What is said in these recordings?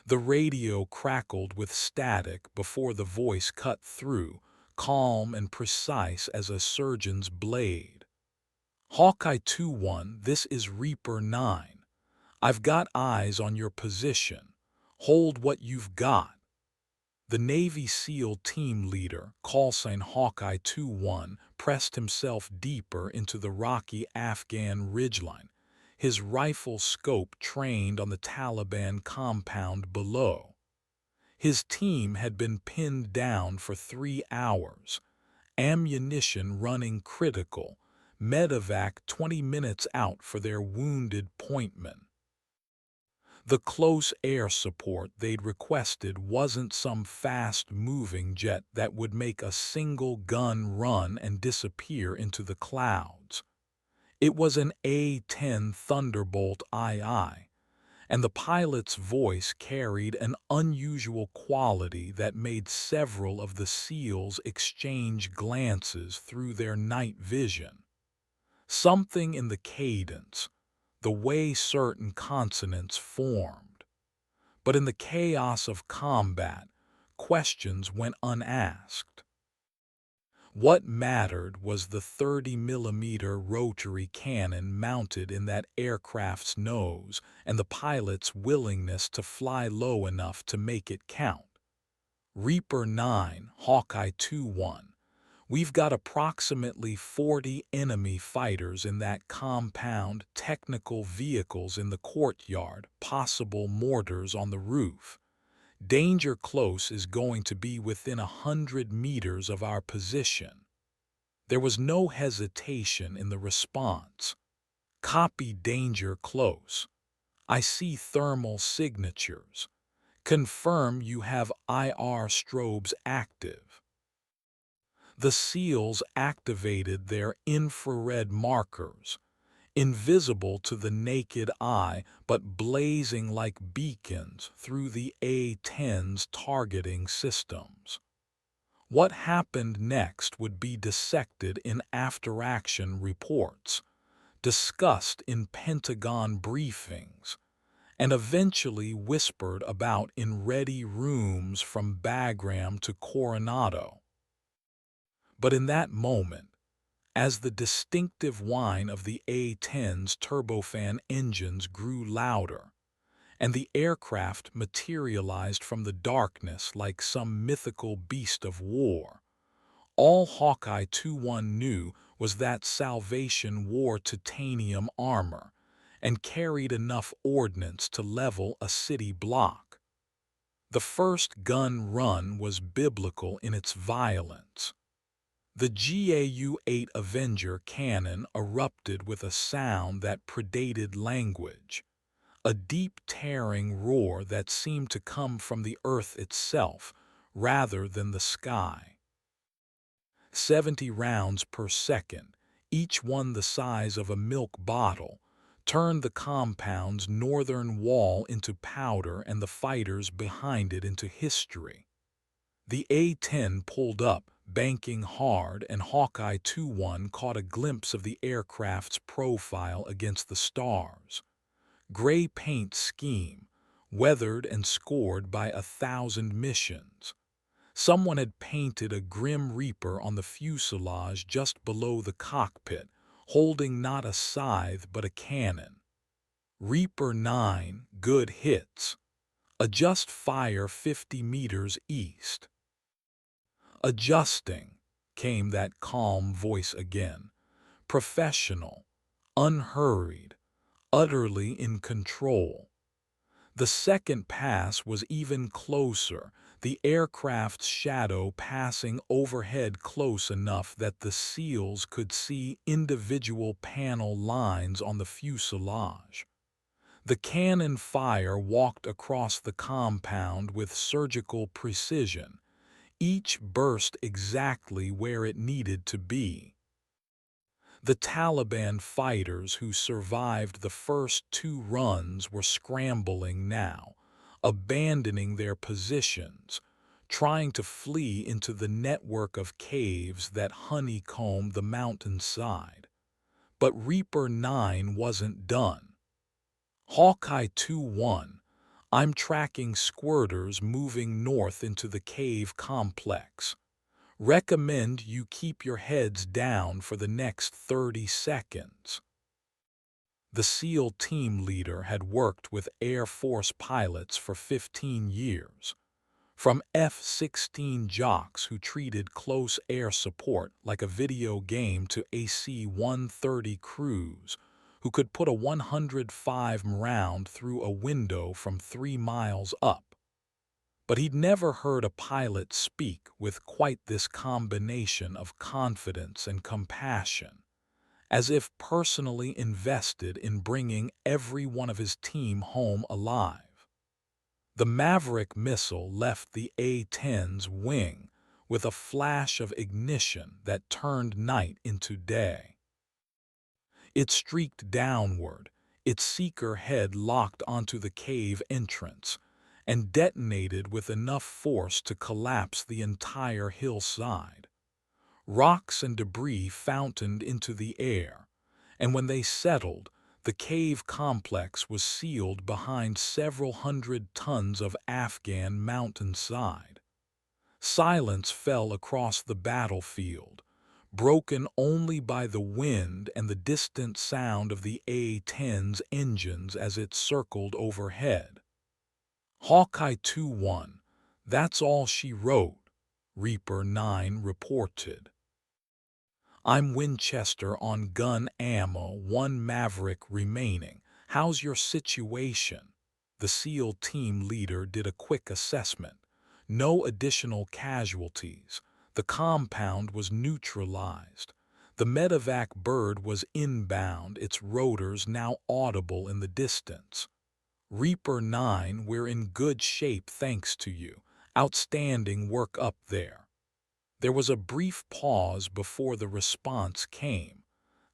The radio crackled with static before the voice cut through, calm and precise as a surgeon's blade. Hawkeye 2-1, this is Reaper 9. I've got eyes on your position. Hold what you've got. The Navy SEAL team leader, callsign Hawkeye 2-1, pressed himself deeper into the rocky Afghan ridgeline, his rifle scope trained on the Taliban compound below. His team had been pinned down for 3 hours, ammunition running critical, medevac 20 minutes out for their wounded pointmen. The close air support they'd requested wasn't some fast-moving jet that would make a single gun run and disappear into the clouds. It was an A-10 Thunderbolt II, and the pilot's voice carried an unusual quality that made several of the SEALs exchange glances through their night vision. Something in the cadence, the way certain consonants formed. But in the chaos of combat, questions went unasked. What mattered was the 30mm rotary cannon mounted in that aircraft's nose and the pilot's willingness to fly low enough to make it count. Reaper 9, Hawkeye 2-1. We've got approximately 40 enemy fighters in that compound, technical vehicles in the courtyard, possible mortars on the roof. Danger close is going to be within 100 meters of our position. There was no hesitation in the response. Copy danger close. I see thermal signatures. Confirm you have IR strobes active. The SEALs activated their infrared markers, invisible to the naked eye but blazing like beacons through the A-10's targeting systems. What happened next would be dissected in after-action reports, discussed in Pentagon briefings, and eventually whispered about in ready rooms from Bagram to Coronado. But in that moment, as the distinctive whine of the A-10's turbofan engines grew louder, and the aircraft materialized from the darkness like some mythical beast of war, all Hawkeye 2-1 knew was that Salvation wore titanium armor and carried enough ordnance to level a city block. The first gun run was biblical in its violence. The GAU-8 Avenger cannon erupted with a sound that predated language, a deep tearing roar that seemed to come from the earth itself rather than the sky. 70 rounds per second, each one the size of a milk bottle, turned the compound's northern wall into powder and the fighters behind it into history. The A-10 pulled up, banking hard, and Hawkeye 2-1 caught a glimpse of the aircraft's profile against the stars. Gray paint scheme, weathered and scored by 1,000 missions. Someone had painted a grim Reaper on the fuselage just below the cockpit, holding not a scythe but a cannon. Reaper 9, good hits. Adjust fire 50 meters east. Adjusting, came that calm voice again. Professional, unhurried, utterly in control. The second pass was even closer, the aircraft's shadow passing overhead close enough that the SEALs could see individual panel lines on the fuselage. The cannon fire walked across the compound with surgical precision, each burst exactly where it needed to be. The Taliban fighters who survived the first 2 runs were scrambling now, abandoning their positions, trying to flee into the network of caves that honeycombed the mountainside. But Reaper 9 wasn't done. Hawkeye 2-1, I'm tracking squirters moving north into the cave complex. Recommend you keep your heads down for the next 30 seconds. The SEAL team leader had worked with Air Force pilots for 15 years. From F-16 jocks who treated close air support like a video game to AC-130 crews who could put a 105 round through a window from 3 miles up. But he'd never heard a pilot speak with quite this combination of confidence and compassion, as if personally invested in bringing every one of his team home alive. The Maverick missile left the A-10's wing with a flash of ignition that turned night into day. It streaked downward, its seeker head locked onto the cave entrance, and detonated with enough force to collapse the entire hillside. Rocks and debris fountained into the air, and when they settled, the cave complex was sealed behind several hundred tons of Afghan mountainside. Silence fell across the battlefield, broken only by the wind and the distant sound of the A-10's engines as it circled overhead. Hawkeye 2-1, that's all she wrote, Reaper 9 reported. I'm Winchester on gun ammo, 1 Maverick remaining. How's your situation? The SEAL team leader did a quick assessment. No additional casualties. The compound was neutralized. The medevac bird was inbound, its rotors now audible in the distance. Reaper 9, we're in good shape thanks to you. Outstanding work up there. There was a brief pause before the response came.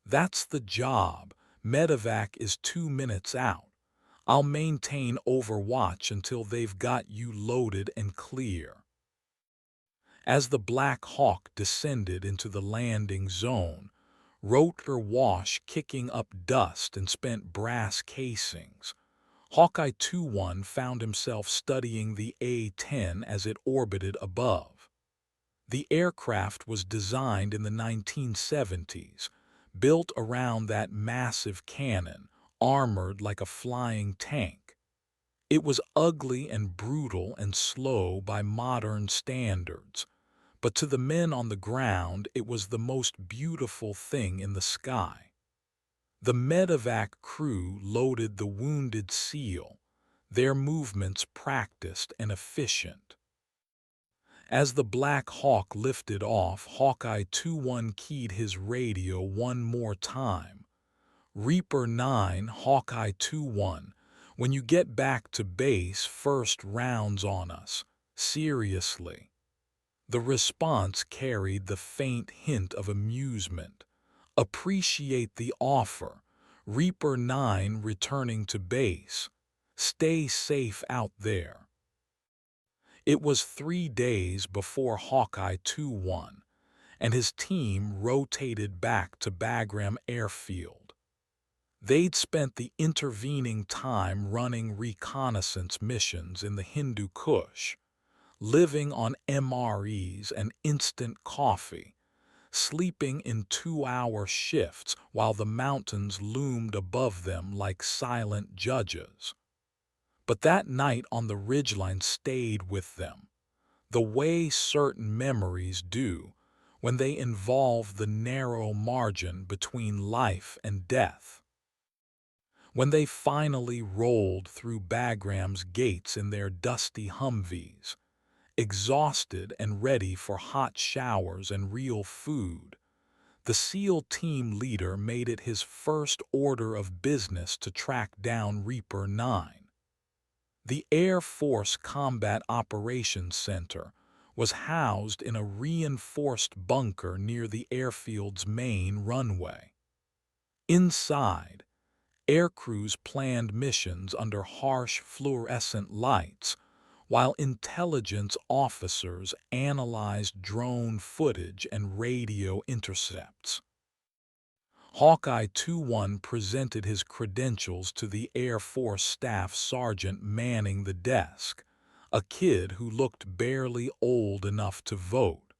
That's the job. Medevac is 2 minutes out. I'll maintain overwatch until they've got you loaded and clear. As the Black Hawk descended into the landing zone, rotor wash kicking up dust and spent brass casings, Hawkeye 2-1 found himself studying the A-10 as it orbited above. The aircraft was designed in the 1970s, built around that massive cannon, armored like a flying tank. It was ugly and brutal and slow by modern standards, but to the men on the ground it was the most beautiful thing in the sky. The medevac crew loaded the wounded SEAL, their movements practiced and efficient. As the Black Hawk lifted off, Hawkeye 2-1 keyed his radio one more time. Reaper 9, Hawkeye 2-1, when you get back to base, first rounds on us. Seriously. The response carried the faint hint of amusement. Appreciate the offer. Reaper 9 returning to base. Stay safe out there. It was 3 days before Hawkeye 2-1, and his team rotated back to Bagram Airfield. They'd spent the intervening time running reconnaissance missions in the Hindu Kush, living on MREs and instant coffee, sleeping in 2-hour shifts while the mountains loomed above them like silent judges. But that night on the ridgeline stayed with them, the way certain memories do when they involve the narrow margin between life and death. When they finally rolled through Bagram's gates in their dusty Humvees, exhausted and ready for hot showers and real food, the SEAL team leader made it his first order of business to track down Reaper 9. The Air Force Combat Operations Center was housed in a reinforced bunker near the airfield's main runway. Inside, aircrews planned missions under harsh fluorescent lights, while intelligence officers analyzed drone footage and radio intercepts. Hawkeye 2-1 presented his credentials to the Air Force Staff Sergeant manning the desk, a kid who looked barely old enough to vote.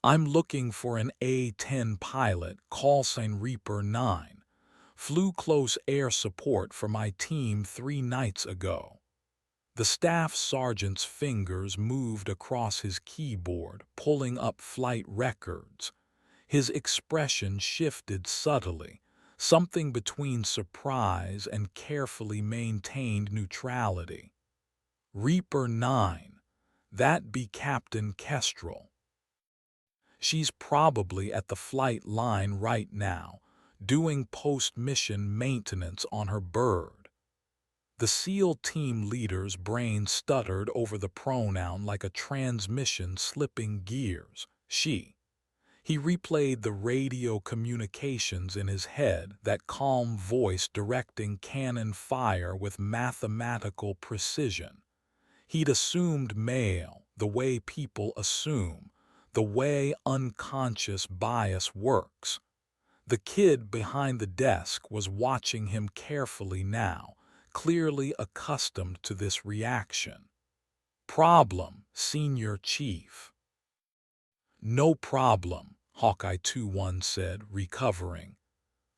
"I'm looking for an A-10 pilot, callsign Reaper 9. Flew close air support for my team 3 nights ago." The staff sergeant's fingers moved across his keyboard, pulling up flight records. His expression shifted subtly, something between surprise and carefully maintained neutrality. "Reaper 9. That be Captain Kestrel. She's probably at the flight line right now, doing post-mission maintenance on her bird." The SEAL team leader's brain stuttered over the pronoun like a transmission slipping gears. She. He replayed the radio communications in his head, that calm voice directing cannon fire with mathematical precision. He'd assumed male, the way people assume, the way unconscious bias works. The kid behind the desk was watching him carefully now, clearly accustomed to this reaction. "Problem, Senior Chief." "No problem," Hawkeye 2-1 said, recovering.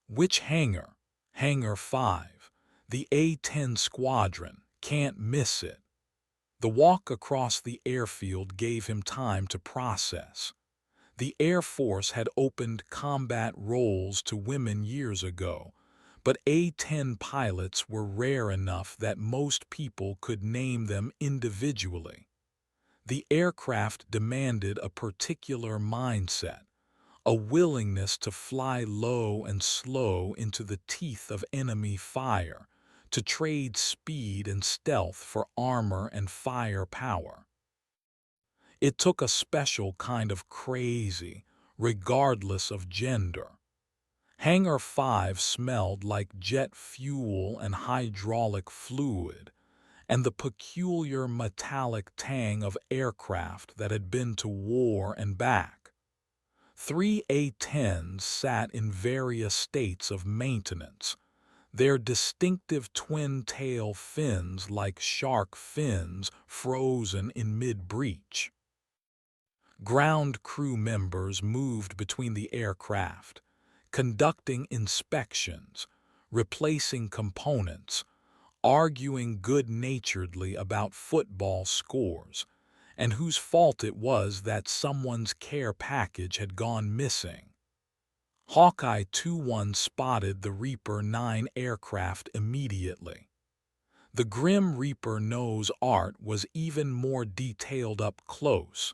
"Which hangar?" "Hangar 5. The A-10 squadron. Can't miss it." The walk across the airfield gave him time to process. The Air Force had opened combat roles to women years ago, but A-10 pilots were rare enough that most people could name them individually. The aircraft demanded a particular mindset, a willingness to fly low and slow into the teeth of enemy fire, to trade speed and stealth for armor and firepower. It took a special kind of crazy, regardless of gender. Hangar 5 smelled like jet fuel and hydraulic fluid, and the peculiar metallic tang of aircraft that had been to war and back. 3 A-10s sat in various states of maintenance, their distinctive twin-tail fins like shark fins frozen in mid-breach. Ground crew members moved between the aircraft, conducting inspections, replacing components, arguing good-naturedly about football scores, and whose fault it was that someone's care package had gone missing. Hawkeye 2-1 spotted the Reaper 9 aircraft immediately. The grim Reaper nose art was even more detailed up close,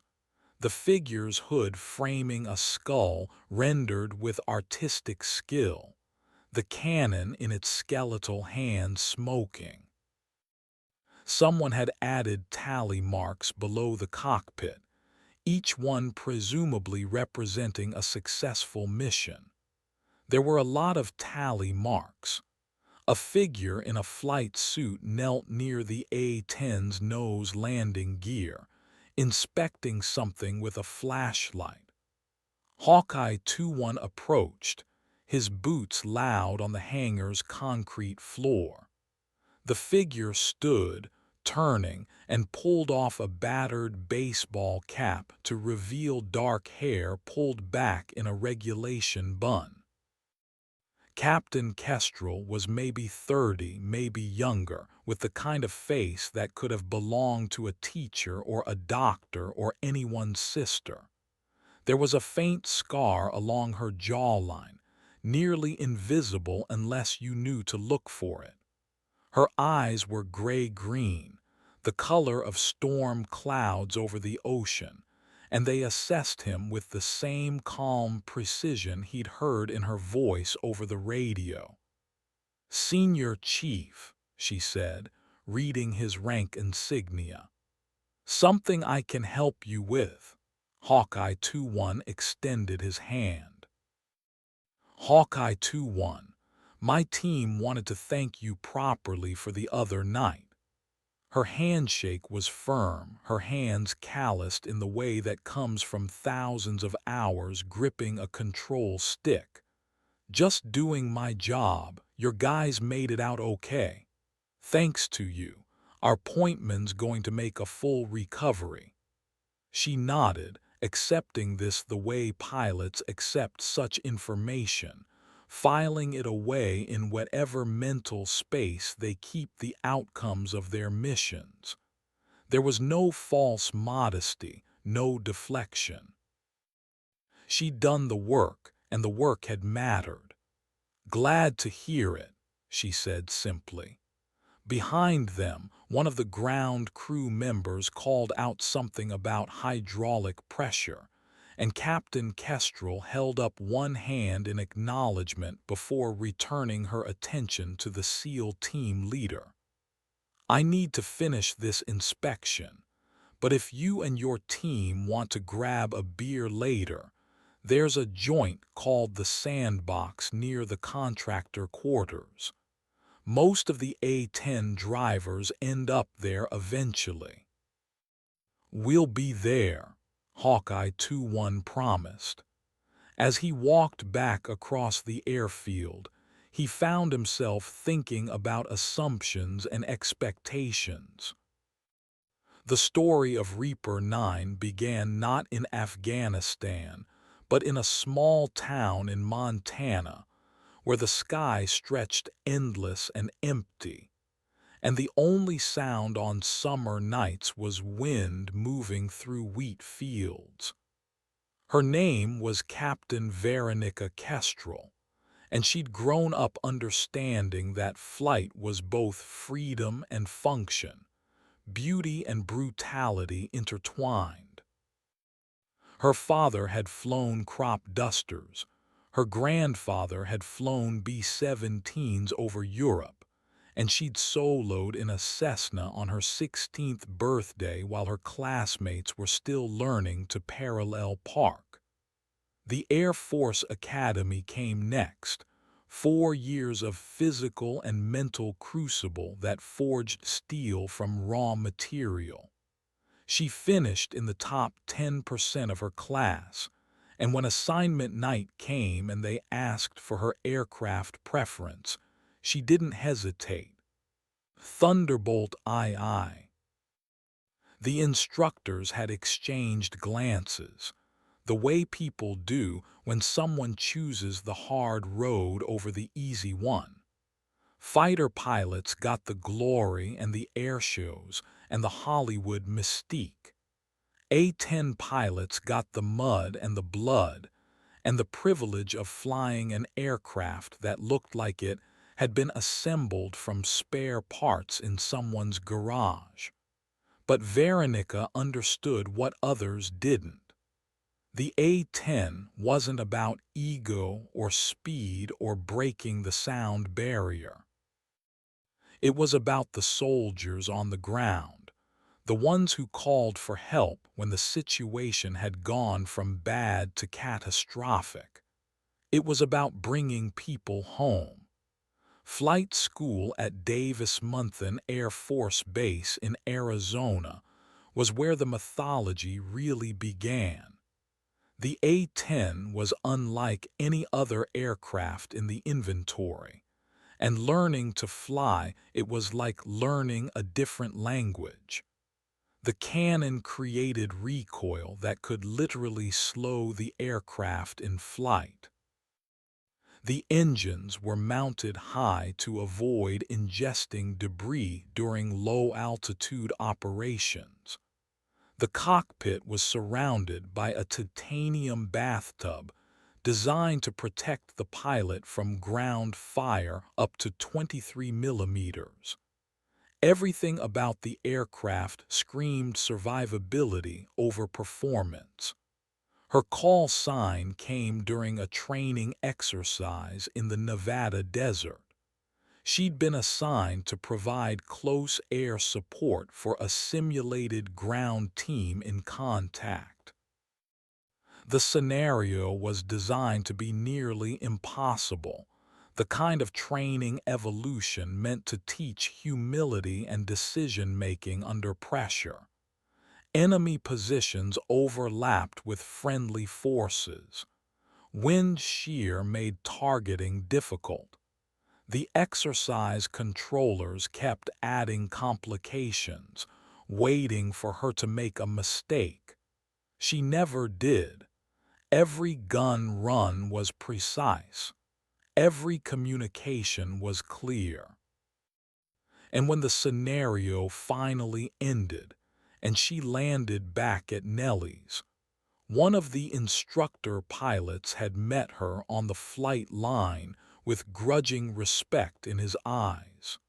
the figure's hood framing a skull rendered with artistic skill, the cannon in its skeletal hand smoking. Someone had added tally marks below the cockpit, each one presumably representing a successful mission. There were a lot of tally marks. A figure in a flight suit knelt near the A-10's nose landing gear, inspecting something with a flashlight. Hawkeye 2-1 approached, his boots loud on the hangar's concrete floor. The figure stood, turning, and pulled off a battered baseball cap to reveal dark hair pulled back in a regulation bun. Captain Kestrel was maybe 30, maybe younger, with the kind of face that could have belonged to a teacher or a doctor or anyone's sister. There was a faint scar along her jawline, nearly invisible unless you knew to look for it. Her eyes were gray-green, the color of storm clouds over the ocean, and they assessed him with the same calm precision he'd heard in her voice over the radio. "Senior Chief," she said, reading his rank insignia. "Something I can help you with." Hawkeye 2-1 extended his hand. "Hawkeye 2-1, my team wanted to thank you properly for the other night." Her handshake was firm, her hands calloused in the way that comes from thousands of hours gripping a control stick. "Just doing my job. Your guys made it out okay. Thanks to you. Our pointman's going to make a full recovery." She nodded, accepting this the way pilots accept such information, filing it away in whatever mental space they keep the outcomes of their missions. There was no false modesty, no deflection. She'd done the work, and the work had mattered. "Glad to hear it," she said simply. Behind them, one of the ground crew members called out something about hydraulic pressure, and Captain Kestrel held up one hand in acknowledgement before returning her attention to the SEAL team leader. "I need to finish this inspection, but if you and your team want to grab a beer later, there's a joint called the Sandbox near the contractor quarters. Most of the A-10 drivers end up there eventually." "We'll be there," Hawkeye 2-1 promised. As he walked back across the airfield, he found himself thinking about assumptions and expectations. The story of Reaper 9 began not in Afghanistan, but in a small town in Montana, where the sky stretched endless and empty, and the only sound on summer nights was wind moving through wheat fields. Her name was Captain Veronica Kestrel, and she'd grown up understanding that flight was both freedom and function, beauty and brutality intertwined. Her father had flown crop dusters. Her grandfather had flown B-17s over Europe, and she'd soloed in a Cessna on her 16th birthday while her classmates were still learning to parallel park. The Air Force Academy came next, 4 years of physical and mental crucible that forged steel from raw material. She finished in the top 10% of her class, and when assignment night came and they asked for her aircraft preference, she didn't hesitate. "Thunderbolt, aye." The instructors had exchanged glances, the way people do when someone chooses the hard road over the easy one. Fighter pilots got the glory and the air shows and the Hollywood mystique. A-10 pilots got the mud and the blood, and the privilege of flying an aircraft that looked like it had been assembled from spare parts in someone's garage. But Veronica understood what others didn't. The A-10 wasn't about ego or speed or breaking the sound barrier. It was about the soldiers on the ground, the ones who called for help when the situation had gone from bad to catastrophic. It was about bringing people home. Flight school at Davis-Monthan Air Force Base in Arizona was where the mythology really began. The A-10 was unlike any other aircraft in the inventory, and learning to fly it was like learning a different language. The cannon created recoil that could literally slow the aircraft in flight. The engines were mounted high to avoid ingesting debris during low-altitude operations. The cockpit was surrounded by a titanium bathtub designed to protect the pilot from ground fire up to 23 millimeters. Everything about the aircraft screamed survivability over performance. Her call sign came during a training exercise in the Nevada desert. She'd been assigned to provide close air support for a simulated ground team in contact. The scenario was designed to be nearly impossible, the kind of training evolution meant to teach humility and decision-making under pressure. Enemy positions overlapped with friendly forces. Wind shear made targeting difficult. The exercise controllers kept adding complications, waiting for her to make a mistake. She never did. Every gun run was precise. Every communication was clear. And when the scenario finally ended and she landed back at Nellie's, one of the instructor pilots had met her on the flight line with grudging respect in his eyes.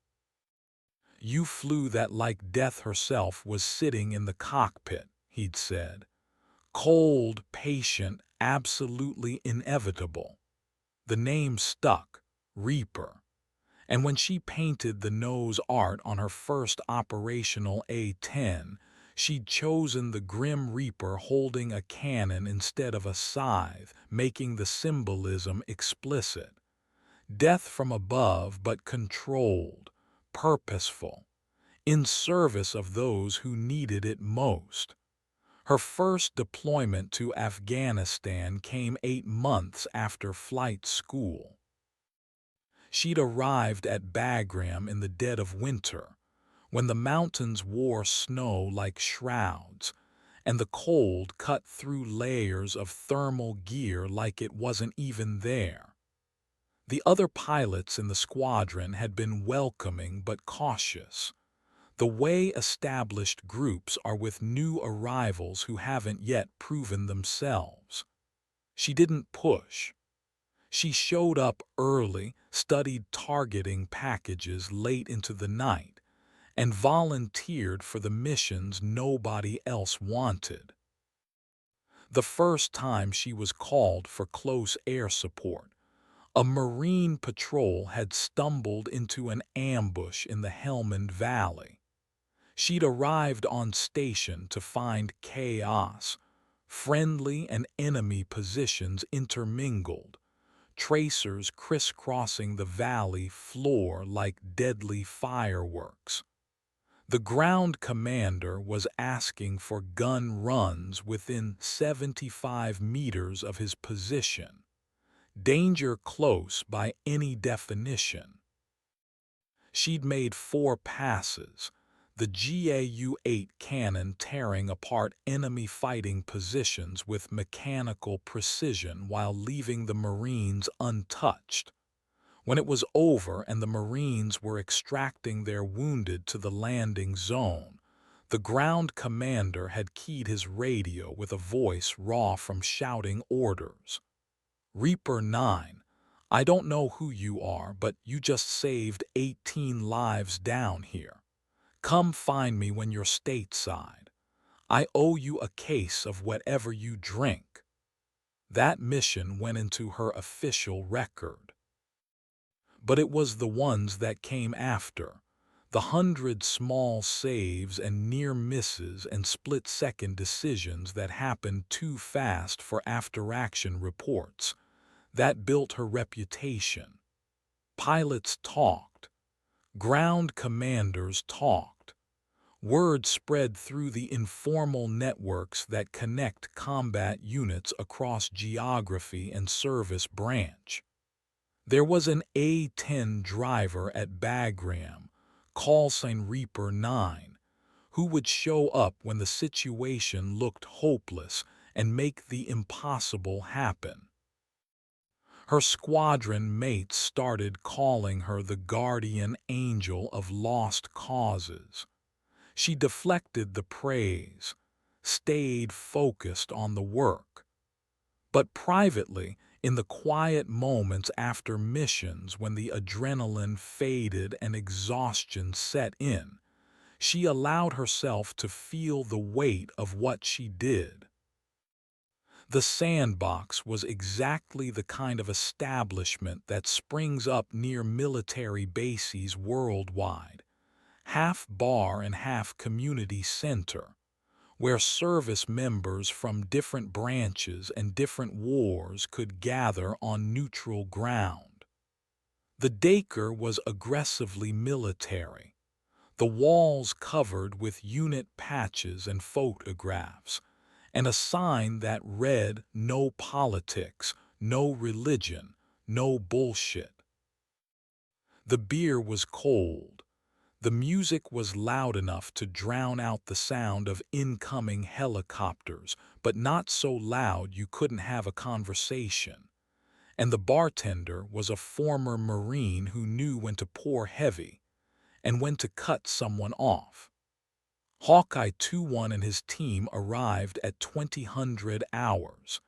"You flew that like death herself was sitting in the cockpit," he'd said. "Cold, patient, absolutely inevitable." The name stuck, Reaper. And when she painted the nose art on her first operational A-10, she'd chosen the Grim Reaper holding a cannon instead of a scythe, making the symbolism explicit. Death from above, but controlled, purposeful, in service of those who needed it most. Her first deployment to Afghanistan came 8 months after flight school. She'd arrived at Bagram in the dead of winter, when the mountains wore snow like shrouds, and the cold cut through layers of thermal gear like it wasn't even there. The other pilots in the squadron had been welcoming but cautious, the way established groups are with new arrivals who haven't yet proven themselves. She didn't push. She showed up early, studied targeting packages late into the night, and volunteered for the missions nobody else wanted. The first time she was called for close air support, a Marine patrol had stumbled into an ambush in the Helmand Valley. She'd arrived on station to find chaos, friendly and enemy positions intermingled, tracers crisscrossing the valley floor like deadly fireworks. The ground commander was asking for gun runs within 75 meters of his position, danger close by any definition. She'd made 4 passes, the GAU-8 cannon tearing apart enemy fighting positions with mechanical precision while leaving the Marines untouched. When it was over and the Marines were extracting their wounded to the landing zone, the ground commander had keyed his radio with a voice raw from shouting orders. "Reaper 9, I don't know who you are, but you just saved 18 lives down here. Come find me when you're stateside. I owe you a case of whatever you drink." That mission went into her official record. But it was the ones that came after, the 100 small saves and near misses and split-second decisions that happened too fast for after-action reports, that built her reputation. Pilots talked. Ground commanders talked. Word spread through the informal networks that connect combat units across geography and service branch. There was an A-10 driver at Bagram, call sign Reaper 9, who would show up when the situation looked hopeless and make the impossible happen. Her squadron mates started calling her the guardian angel of lost causes. She deflected the praise, stayed focused on the work. But privately, in the quiet moments after missions when the adrenaline faded and exhaustion set in, she allowed herself to feel the weight of what she did. The Sandbox was exactly the kind of establishment that springs up near military bases worldwide, half bar and half community center, where service members from different branches and different wars could gather on neutral ground. The Dacre was aggressively military, the walls covered with unit patches and photographs, and a sign that read "No politics, no religion, no bullshit. The beer was cold. The music was loud enough to drown out the sound of incoming helicopters, but not so loud you couldn't have a conversation. And the bartender was a former Marine who knew when to pour heavy and when to cut someone off. Hawkeye 2-1 and his team arrived at 2000 hours,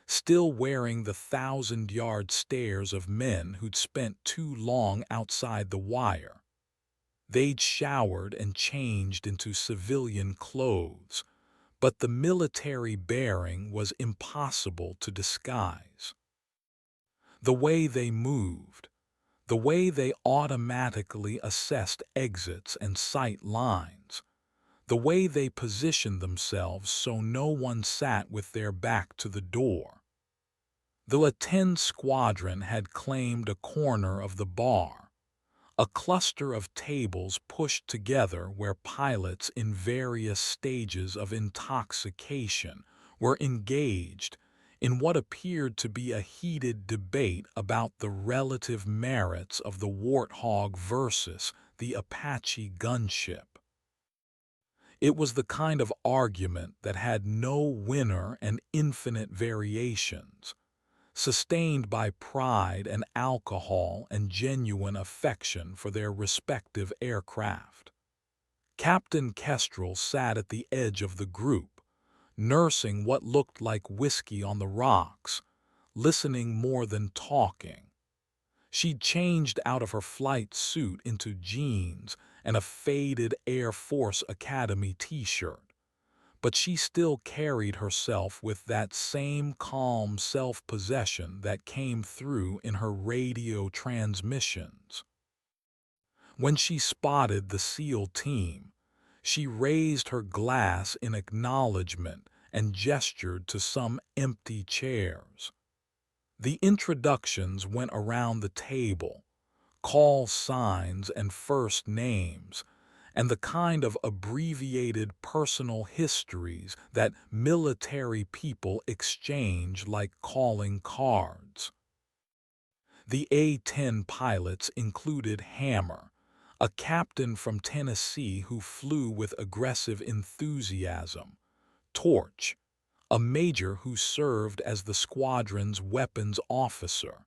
still wearing the 1,000-yard stares of men who'd spent too long outside the wire. They'd showered and changed into civilian clothes, but the military bearing was impossible to disguise. The way they moved, the way they automatically assessed exits and sight lines, the way they positioned themselves so no one sat with their back to the door. The A-10 squadron had claimed a corner of the bar, a cluster of tables pushed together where pilots in various stages of intoxication were engaged in what appeared to be a heated debate about the relative merits of the Warthog versus the Apache gunship. It was the kind of argument that had no winner and infinite variations, sustained by pride and alcohol and genuine affection for their respective aircraft. Captain Kestrel sat at the edge of the group, nursing what looked like whiskey on the rocks, listening more than talking. She'd changed out of her flight suit into jeans and a faded Air Force Academy t-shirt, but she still carried herself with that same calm self-possession that came through in her radio transmissions. When she spotted the SEAL team, she raised her glass in acknowledgement and gestured to some empty chairs. The introductions went around the table, call signs and first names, and the kind of abbreviated personal histories that military people exchange like calling cards. The A-10 pilots included Hammer, a captain from Tennessee who flew with aggressive enthusiasm, Torch, a major who served as the squadron's weapons officer,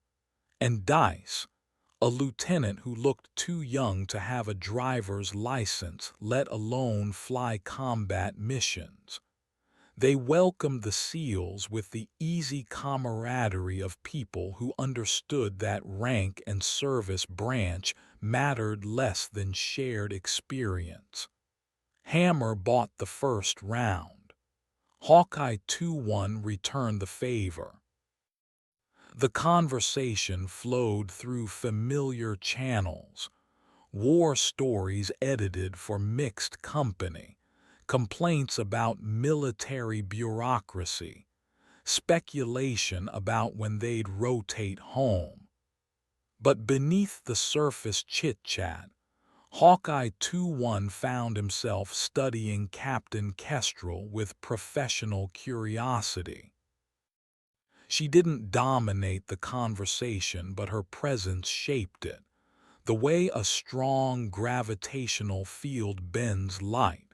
and Dice, a lieutenant who looked too young to have a driver's license, let alone fly combat missions. They welcomed the SEALs with the easy camaraderie of people who understood that rank and service branch mattered less than shared experience. Hammer bought the first round. Hawkeye 2-1 returned the favor. The conversation flowed through familiar channels, war stories edited for mixed company, complaints about military bureaucracy, speculation about when they'd rotate home. But beneath the surface chit-chat, Hawkeye 2-1 found himself studying Captain Kestrel with professional curiosity. She didn't dominate the conversation, but her presence shaped it, the way a strong gravitational field bends light.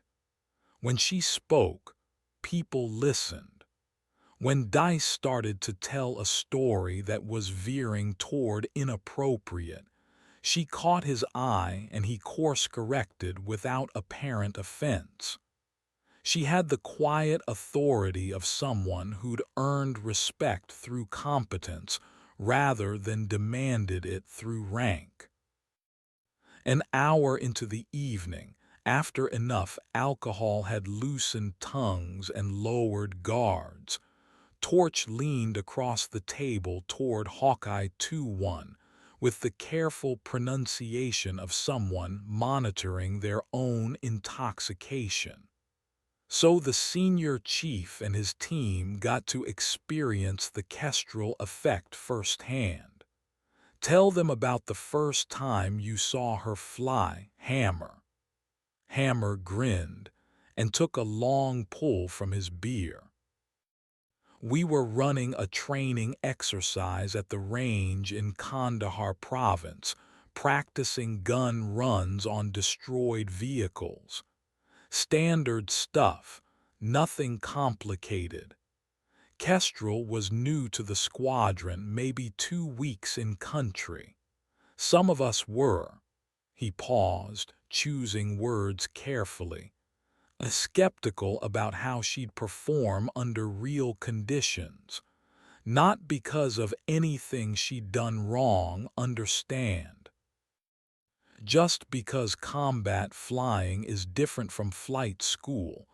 When she spoke, people listened. When Dice started to tell a story that was veering toward inappropriate, she caught his eye and he course-corrected without apparent offense. She had the quiet authority of someone who'd earned respect through competence rather than demanded it through rank. An hour into the evening, after enough alcohol had loosened tongues and lowered guards, Torch leaned across the table toward Hawkeye 2-1 with the careful pronunciation of someone monitoring their own intoxication. So the senior chief and his team got to experience the Kestrel effect firsthand. Tell them about the first time you saw her fly, Hammer. Hammer grinned and took a long pull from his beer. We were running a training exercise at the range in Kandahar province, practicing gun runs on destroyed vehicles. Standard stuff, nothing complicated. Kestrel was new to the squadron, maybe 2 weeks in country. Some of us were. He paused, choosing words carefully, skeptical about how she'd perform under real conditions. Not because of anything she'd done wrong, understand. Just because combat flying is different from flight school,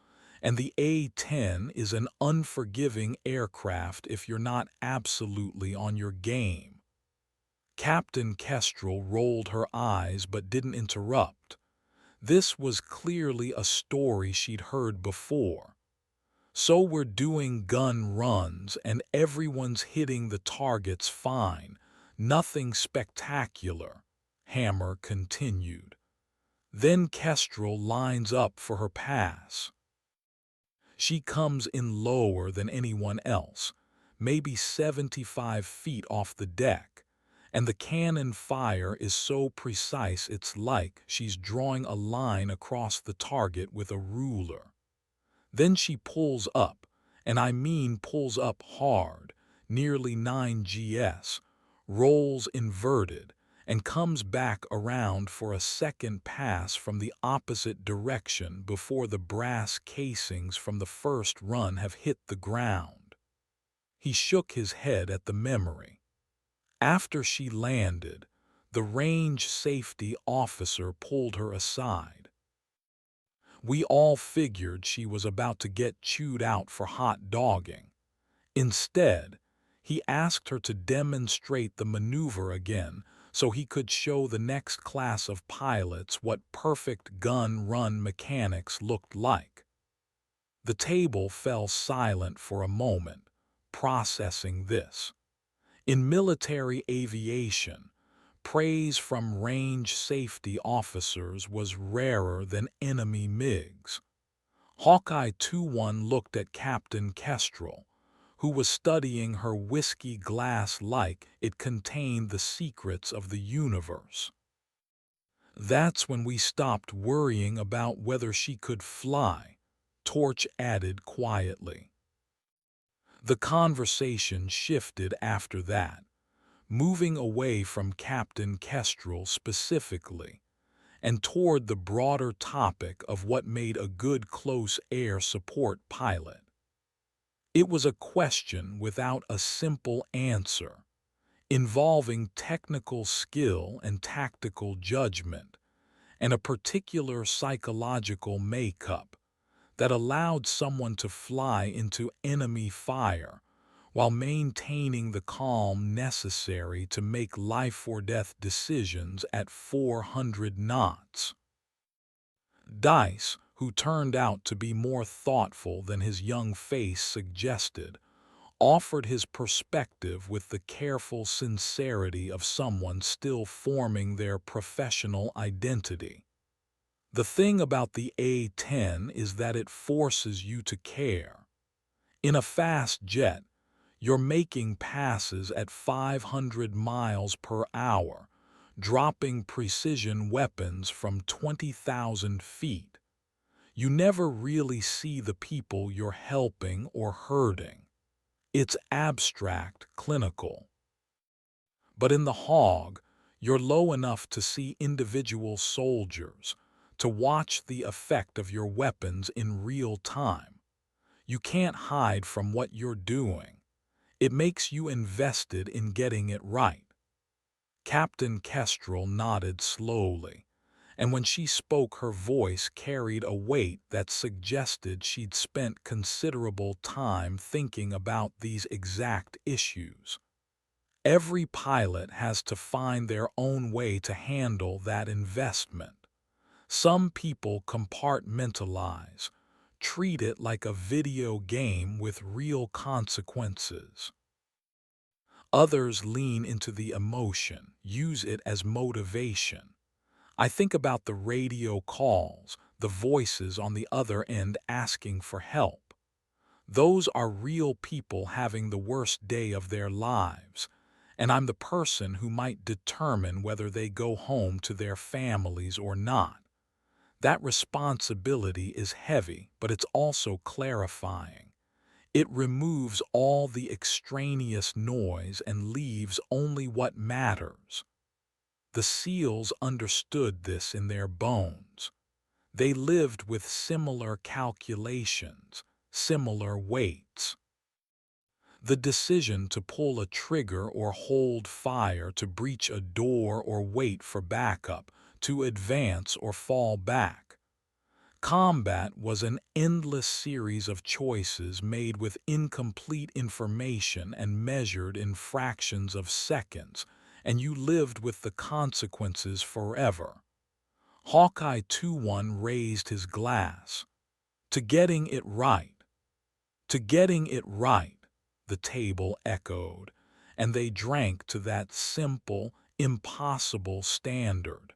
and the A-10 is an unforgiving aircraft if you're not absolutely on your game. Captain Kestrel rolled her eyes but didn't interrupt. This was clearly a story she'd heard before. So we're doing gun runs and everyone's hitting the targets fine. Nothing spectacular, Hammer continued. Then Kestrel lines up for her pass. She comes in lower than anyone else, maybe 75 feet off the deck, and the cannon fire is so precise it's like she's drawing a line across the target with a ruler. Then she pulls up, and I mean pulls up hard, nearly 9 gs, rolls inverted, and comes back around for a second pass from the opposite direction before the brass casings from the first run have hit the ground. He shook his head at the memory. After she landed, the range safety officer pulled her aside. We all figured she was about to get chewed out for hot dogging. Instead, he asked her to demonstrate the maneuver again so he could show the next class of pilots what perfect gun-run mechanics looked like. The table fell silent for a moment, processing this. In military aviation, praise from range safety officers was rarer than enemy MiGs. Hawkeye 2-1 looked at Captain Kestrel, who was studying her whiskey glass like it contained the secrets of the universe. That's when we stopped worrying about whether she could fly, Torch added quietly. The conversation shifted after that, moving away from Captain Kestrel specifically, and toward the broader topic of what made a good close air support pilot. It was a question without a simple answer, involving technical skill and tactical judgment, and a particular psychological makeup that allowed someone to fly into enemy fire while maintaining the calm necessary to make life-or-death decisions at 400 knots. Dice, who turned out to be more thoughtful than his young face suggested, offered his perspective with the careful sincerity of someone still forming their professional identity. The thing about the A-10 is that it forces you to care. In a fast jet, you're making passes at 500 miles per hour, dropping precision weapons from 20,000 feet. You never really see the people you're helping or hurting. It's abstract, clinical. But in the Hog, you're low enough to see individual soldiers, to watch the effect of your weapons in real time. You can't hide from what you're doing. It makes you invested in getting it right. Captain Kestrel nodded slowly, and when she spoke her voice carried a weight that suggested she'd spent considerable time thinking about these exact issues. Every pilot has to find their own way to handle that investment. Some people compartmentalize, treat it like a video game with real consequences. Others lean into the emotion, use it as motivation. I think about the radio calls, the voices on the other end asking for help. Those are real people having the worst day of their lives, and I'm the person who might determine whether they go home to their families or not. That responsibility is heavy, but it's also clarifying. It removes all the extraneous noise and leaves only what matters. The seals understood this in their bones. They lived with similar calculations, similar weights. The decision to pull a trigger or hold fire, to breach a door or wait for backup, to advance or fall back. Combat was an endless series of choices made with incomplete information and measured in fractions of seconds, and you lived with the consequences forever. Hawkeye 2-1 raised his glass. To getting it right. To getting it right, the table echoed, and they drank to that simple, impossible standard.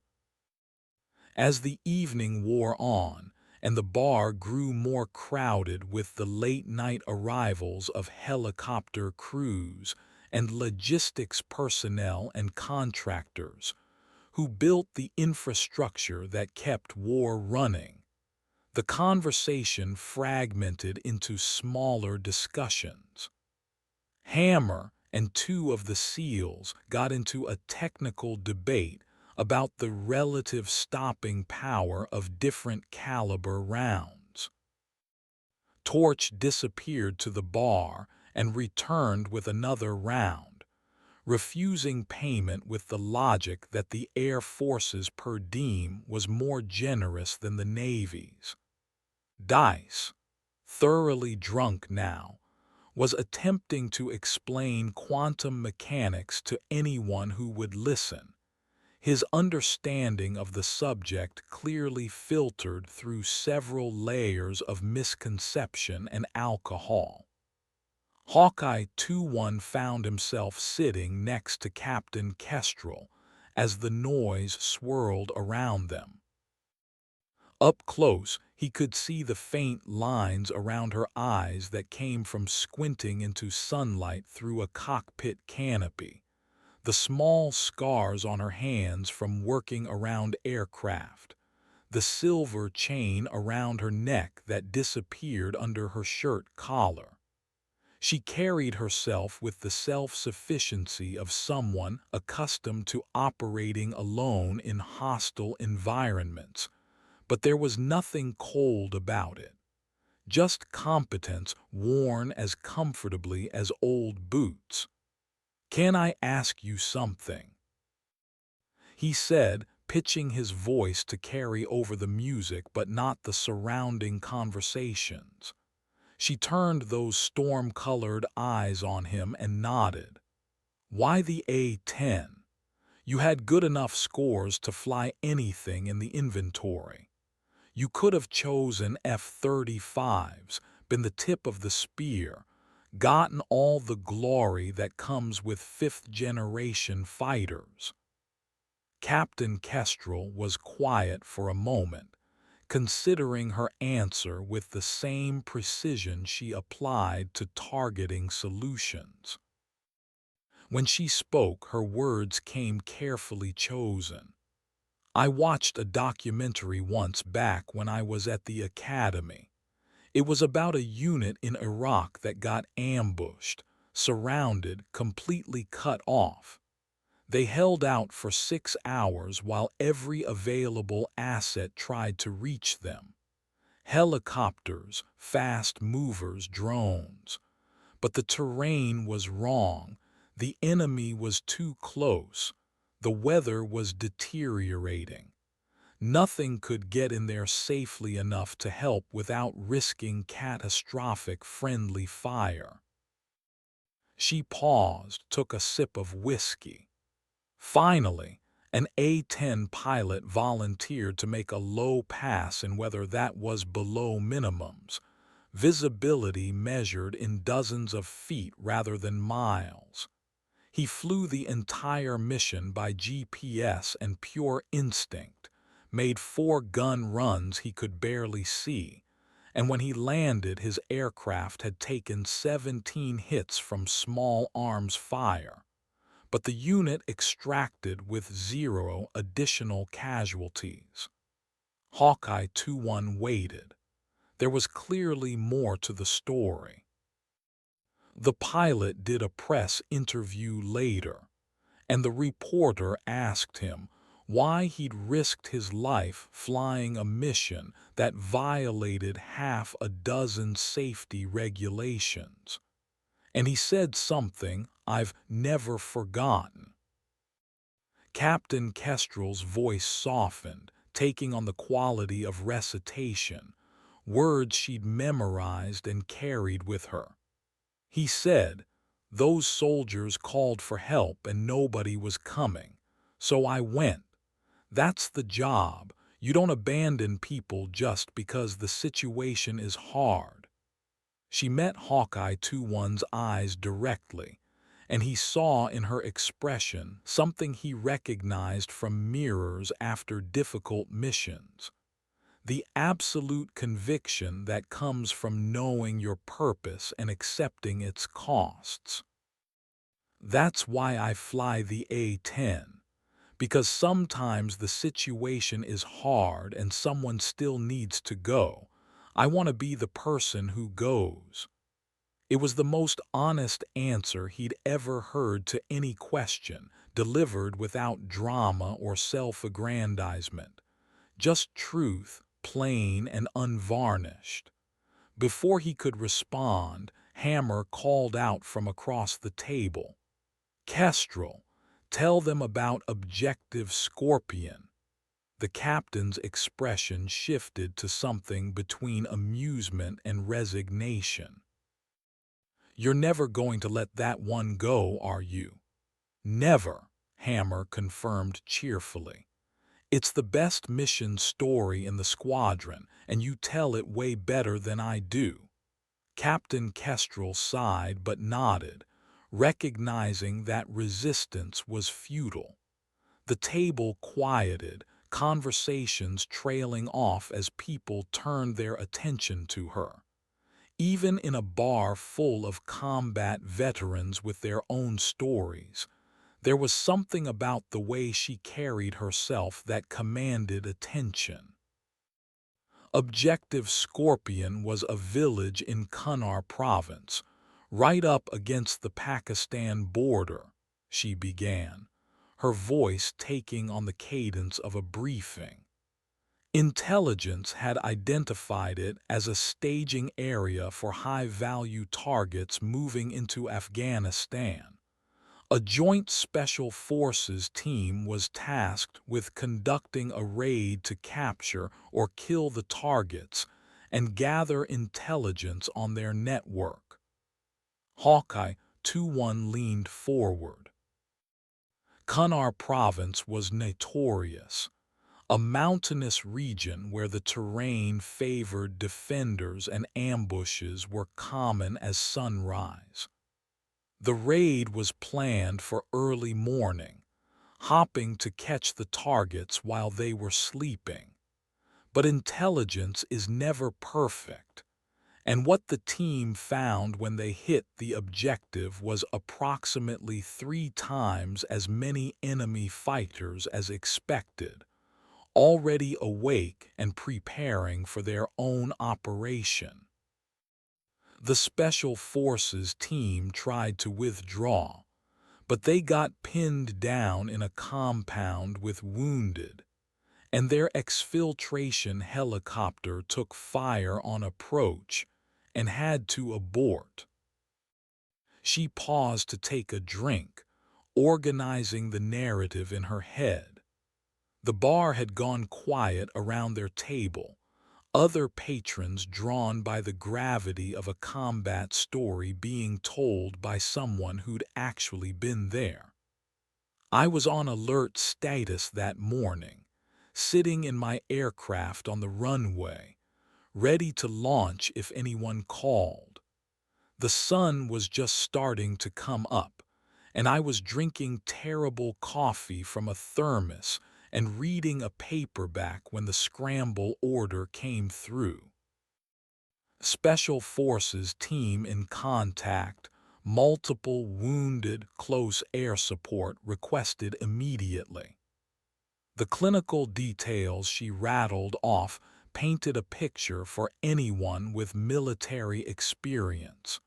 As the evening wore on, and the bar grew more crowded with the late-night arrivals of helicopter crews and logistics personnel and contractors, who built the infrastructure that kept war running, the conversation fragmented into smaller discussions. Hammer and two of the SEALs got into a technical debate about the relative stopping power of different caliber rounds. Torch disappeared to the bar and returned with another round, refusing payment with the logic that the Air Force's per diem was more generous than the Navy's. Dice, thoroughly drunk now, was attempting to explain quantum mechanics to anyone who would listen, his understanding of the subject clearly filtered through several layers of misconception and alcohol. Hawkeye 2-1 found himself sitting next to Captain Kestrel as the noise swirled around them. Up close, he could see the faint lines around her eyes that came from squinting into sunlight through a cockpit canopy, the small scars on her hands from working around aircraft, the silver chain around her neck that disappeared under her shirt collar. She carried herself with the self-sufficiency of someone accustomed to operating alone in hostile environments, but there was nothing cold about it, just competence worn as comfortably as old boots. "Can I ask you something?" he said, pitching his voice to carry over the music but not the surrounding conversations. She turned those storm-colored eyes on him and nodded. "Why the A-10? You had good enough scores to fly anything in the inventory. You could have chosen F-35s, been the tip of the spear, gotten all the glory that comes with fifth-generation fighters." Captain Kestrel was quiet for a moment, considering her answer with the same precision she applied to targeting solutions. When she spoke, her words came carefully chosen. "I watched a documentary once back when I was at the academy. It was about a unit in Iraq that got ambushed, surrounded, completely cut off. They held out for 6 hours while every available asset tried to reach them. Helicopters, fast movers, drones. But the terrain was wrong. The enemy was too close. The weather was deteriorating. Nothing could get in there safely enough to help without risking catastrophic friendly fire." She paused, took a sip of whiskey. Finally, an A-10 pilot volunteered to make a low pass in weather that was below minimums, visibility measured in dozens of feet rather than miles. He flew the entire mission by GPS and pure instinct, made 4 gun runs he could barely see, and when he landed, his aircraft had taken 17 hits from small arms fire, but the unit extracted with 0 additional casualties. Hawkeye 2-1 waited. There was clearly more to the story. The pilot did a press interview later, and the reporter asked him why he'd risked his life flying a mission that violated half a dozen safety regulations. And he said something I've never forgotten. Captain Kestrel's voice softened, taking on the quality of recitation, words she'd memorized and carried with her. He said, "Those soldiers called for help and nobody was coming, so I went. That's the job. You don't abandon people just because the situation is hard." She met Hawkeye 2-1's eyes directly, and he saw in her expression something he recognized from mirrors after difficult missions. The absolute conviction that comes from knowing your purpose and accepting its costs. That's why I fly the A-10, because sometimes the situation is hard and someone still needs to go. I want to be the person who goes. It was the most honest answer he'd ever heard to any question, delivered without drama or self-aggrandizement. Just truth, plain and unvarnished. Before he could respond, Hammer called out from across the table, "Kestrel, tell them about Objective Scorpion." The captain's expression shifted to something between amusement and resignation. "You're never going to let that one go, are you?" "Never," Hammer confirmed cheerfully. "It's the best mission story in the squadron, and you tell it way better than I do." Captain Kestrel sighed but nodded, recognizing that resistance was futile. The table quieted, conversations trailing off as people turned their attention to her. Even in a bar full of combat veterans with their own stories, there was something about the way she carried herself that commanded attention. Objective Scorpion was a village in Kunar province, right up against the Pakistan border, she began, her voice taking on the cadence of a briefing. Intelligence had identified it as a staging area for high-value targets moving into Afghanistan. A joint special forces team was tasked with conducting a raid to capture or kill the targets and gather intelligence on their network. Hawkeye 2-1 leaned forward. Kunar province was notorious, a mountainous region where the terrain favored defenders and ambushes were common as sunrise. The raid was planned for early morning, hopping to catch the targets while they were sleeping. But intelligence is never perfect, and what the team found when they hit the objective was approximately 3 times as many enemy fighters as expected, already awake and preparing for their own operation. The Special Forces team tried to withdraw, but they got pinned down in a compound with wounded, and their exfiltration helicopter took fire on approach and had to abort. She paused to take a drink, organizing the narrative in her head. The bar had gone quiet around their table, other patrons drawn by the gravity of a combat story being told by someone who'd actually been there. I was on alert status that morning, sitting in my aircraft on the runway, ready to launch if anyone called. The sun was just starting to come up, and I was drinking terrible coffee from a thermos and reading a paperback when the scramble order came through. Special Forces team in contact, multiple wounded, close air support requested immediately. The clinical details she rattled off painted a picture for anyone with military experience.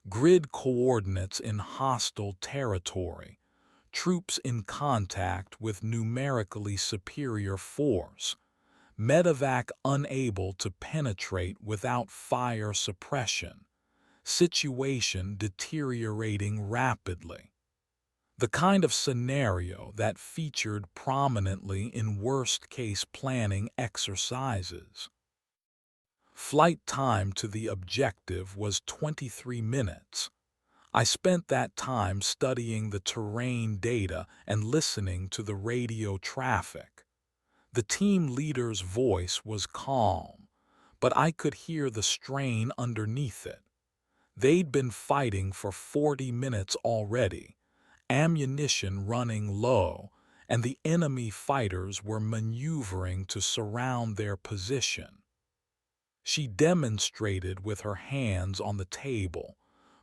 Grid coordinates in hostile territory, troops in contact with numerically superior force, medevac unable to penetrate without fire suppression, situation deteriorating rapidly. The kind of scenario that featured prominently in worst-case planning exercises. Flight time to the objective was 23 minutes. I spent that time studying the terrain data and listening to the radio traffic. The team leader's voice was calm, but I could hear the strain underneath it. They'd been fighting for 40 minutes already, ammunition running low, and the enemy fighters were maneuvering to surround their position. She demonstrated with her hands on the table,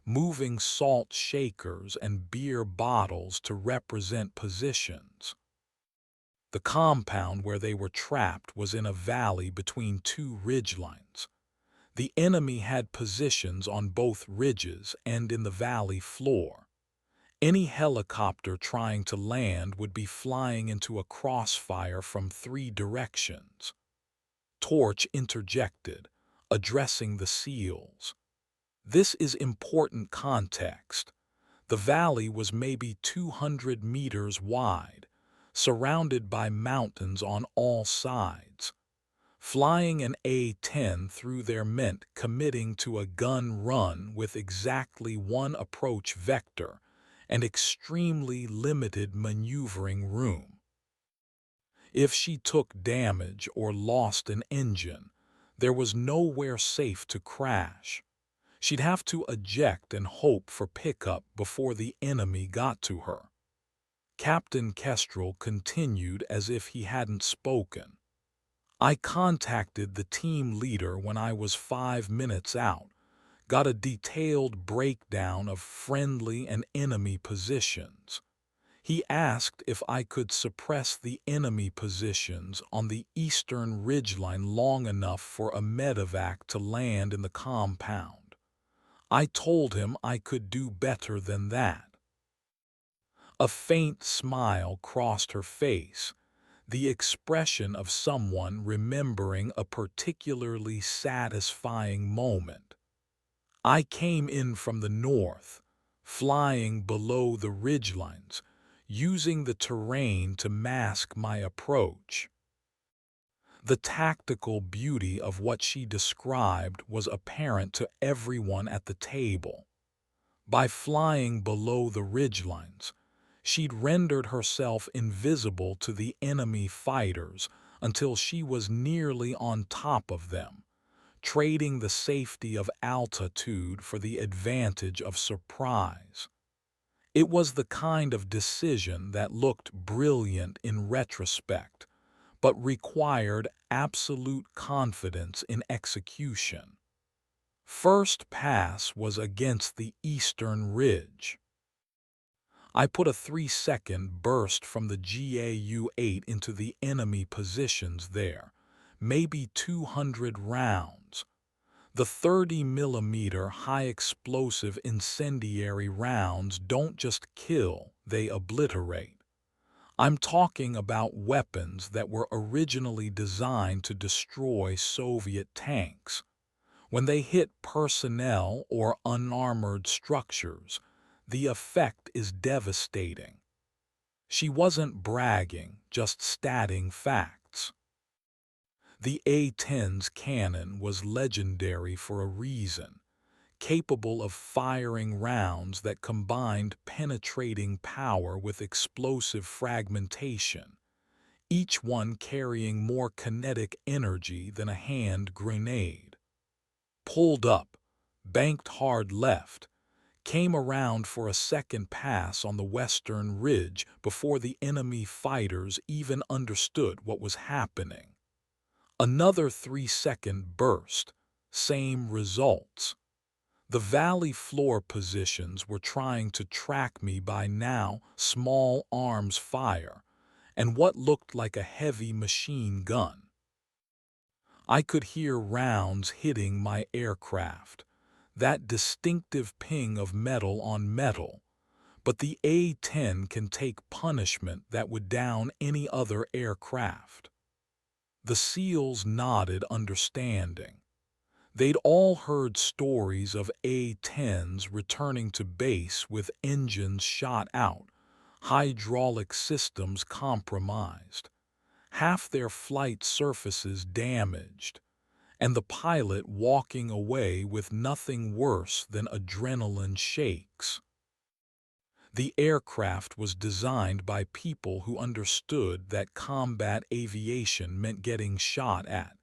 moving salt shakers and beer bottles to represent positions. The compound where they were trapped was in a valley between two ridgelines. The enemy had positions on both ridges and in the valley floor. Any helicopter trying to land would be flying into a crossfire from 3 directions. Torch interjected, addressing the SEALs. This is important context. The valley was maybe 200 meters wide, surrounded by mountains on all sides. Flying an A-10 through there meant committing to a gun run with exactly one approach vector and extremely limited maneuvering room. If she took damage or lost an engine, there was nowhere safe to crash. She'd have to eject and hope for pickup before the enemy got to her. Captain Kestrel continued as if he hadn't spoken. I contacted the team leader when I was 5 minutes out, got a detailed breakdown of friendly and enemy positions. He asked if I could suppress the enemy positions on the eastern ridgeline long enough for a medevac to land in the compound. I told him I could do better than that. A faint smile crossed her face, the expression of someone remembering a particularly satisfying moment. I came in from the north, flying below the ridgelines, using the terrain to mask my approach. The tactical beauty of what she described was apparent to everyone at the table. By flying below the ridgelines, she'd rendered herself invisible to the enemy fighters until she was nearly on top of them, trading the safety of altitude for the advantage of surprise. It was the kind of decision that looked brilliant in retrospect, but required absolute confidence in execution. First pass was against the eastern ridge. I put a 3-second burst from the GAU-8 into the enemy positions there, maybe 200 rounds. The 30mm high-explosive incendiary rounds don't just kill, they obliterate. I'm talking about weapons that were originally designed to destroy Soviet tanks. When they hit personnel or unarmored structures, the effect is devastating. She wasn't bragging, just stating facts. The A-10's cannon was legendary for a reason, capable of firing rounds that combined penetrating power with explosive fragmentation, each one carrying more kinetic energy than a hand grenade. Pulled up, banked hard left, came around for a second pass on the western ridge before the enemy fighters even understood what was happening. Another 3-second burst, same results. The valley floor positions were trying to track me by now, small arms fire, and what looked like a heavy machine gun. I could hear rounds hitting my aircraft, that distinctive ping of metal on metal, but the A-10 can take punishment that would down any other aircraft. The SEALs nodded understanding. They'd all heard stories of A-10s returning to base with engines shot out, hydraulic systems compromised, half their flight surfaces damaged, and the pilot walking away with nothing worse than adrenaline shakes. The aircraft was designed by people who understood that combat aviation meant getting shot at,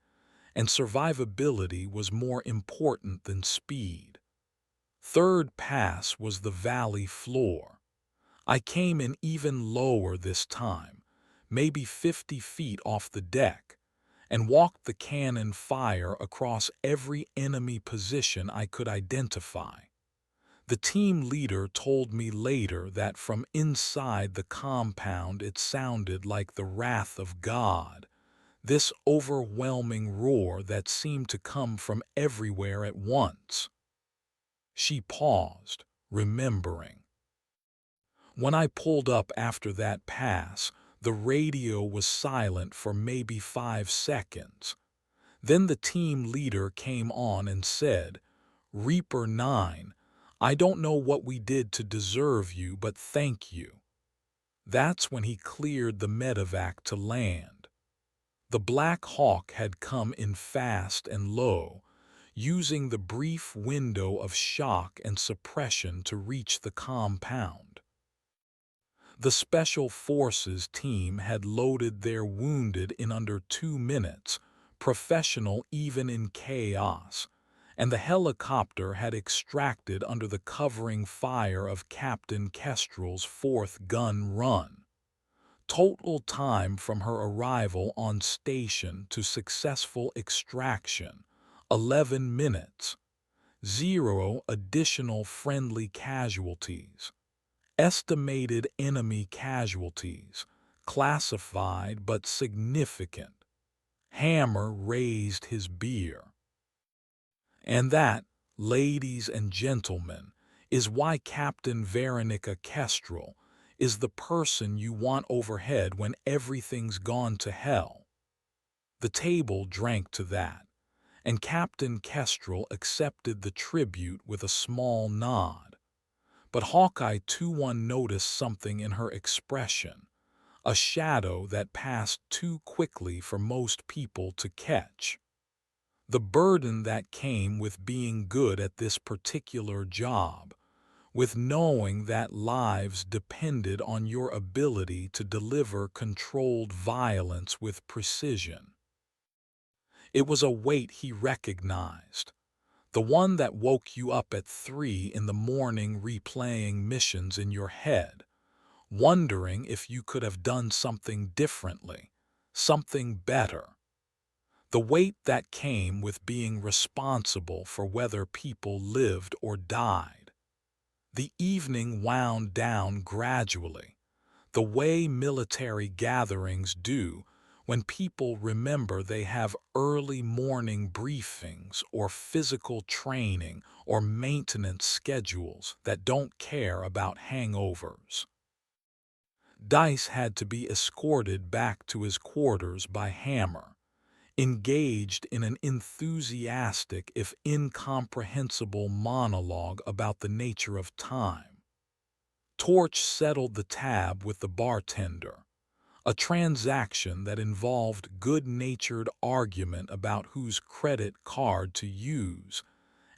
and survivability was more important than speed. Third pass was the valley floor. I came in even lower this time, maybe 50 feet off the deck, and walked the cannon fire across every enemy position I could identify. The team leader told me later that from inside the compound it sounded like the wrath of God, this overwhelming roar that seemed to come from everywhere at once. She paused, remembering. When I pulled up after that pass, the radio was silent for maybe 5 seconds. Then the team leader came on and said, "Reaper 9, I don't know what we did to deserve you, but thank you." That's when he cleared the medevac to land. The Black Hawk had come in fast and low, using the brief window of shock and suppression to reach the compound. The Special Forces team had loaded their wounded in under 2 minutes, professional even in chaos, and the helicopter had extracted under the covering fire of Captain Kestrel's fourth gun run. Total time from her arrival on station to successful extraction, 11 minutes. 0 additional friendly casualties. Estimated enemy casualties, classified but significant. Hammer raised his beer. And that, ladies and gentlemen, is why Captain Veronica Kestrel is the person you want overhead when everything's gone to hell. The table drank to that, and Captain Kestrel accepted the tribute with a small nod. But Hawkeye 2-1 noticed something in her expression, a shadow that passed too quickly for most people to catch. The burden that came with being good at this particular job, with knowing that lives depended on your ability to deliver controlled violence with precision. It was a weight he recognized, the one that woke you up at 3 in the morning replaying missions in your head, wondering if you could have done something differently, something better. The weight that came with being responsible for whether people lived or died. The evening wound down gradually, the way military gatherings do when people remember they have early morning briefings or physical training or maintenance schedules that don't care about hangovers. Dice had to be escorted back to his quarters by Hammer, engaged in an enthusiastic if incomprehensible monologue about the nature of time. Torch settled the tab with the bartender, a transaction that involved good-natured argument about whose credit card to use,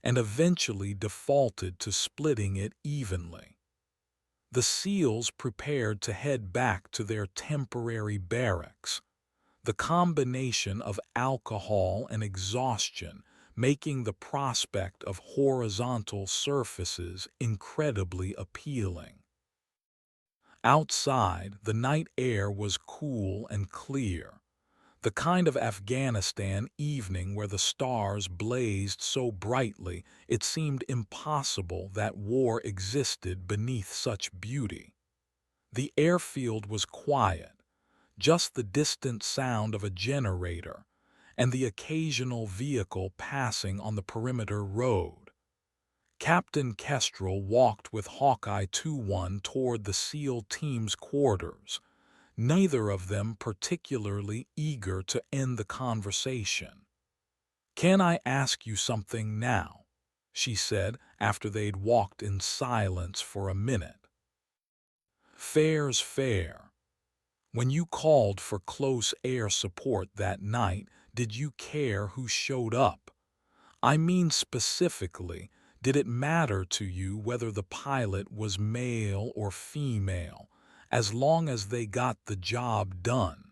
and eventually defaulted to splitting it evenly. The SEALs prepared to head back to their temporary barracks, the combination of alcohol and exhaustion making the prospect of horizontal surfaces incredibly appealing. Outside, the night air was cool and clear. The kind of Afghanistan evening where the stars blazed so brightly it seemed impossible that war existed beneath such beauty. The airfield was quiet, just the distant sound of a generator and the occasional vehicle passing on the perimeter road. Captain Kestrel walked with Hawkeye 2-1 toward the SEAL team's quarters, neither of them particularly eager to end the conversation. "Can I ask you something now?" she said after they'd walked in silence for a minute. "Fair's fair. When you called for close air support that night, did you care who showed up? I mean specifically, did it matter to you whether the pilot was male or female, as long as they got the job done?"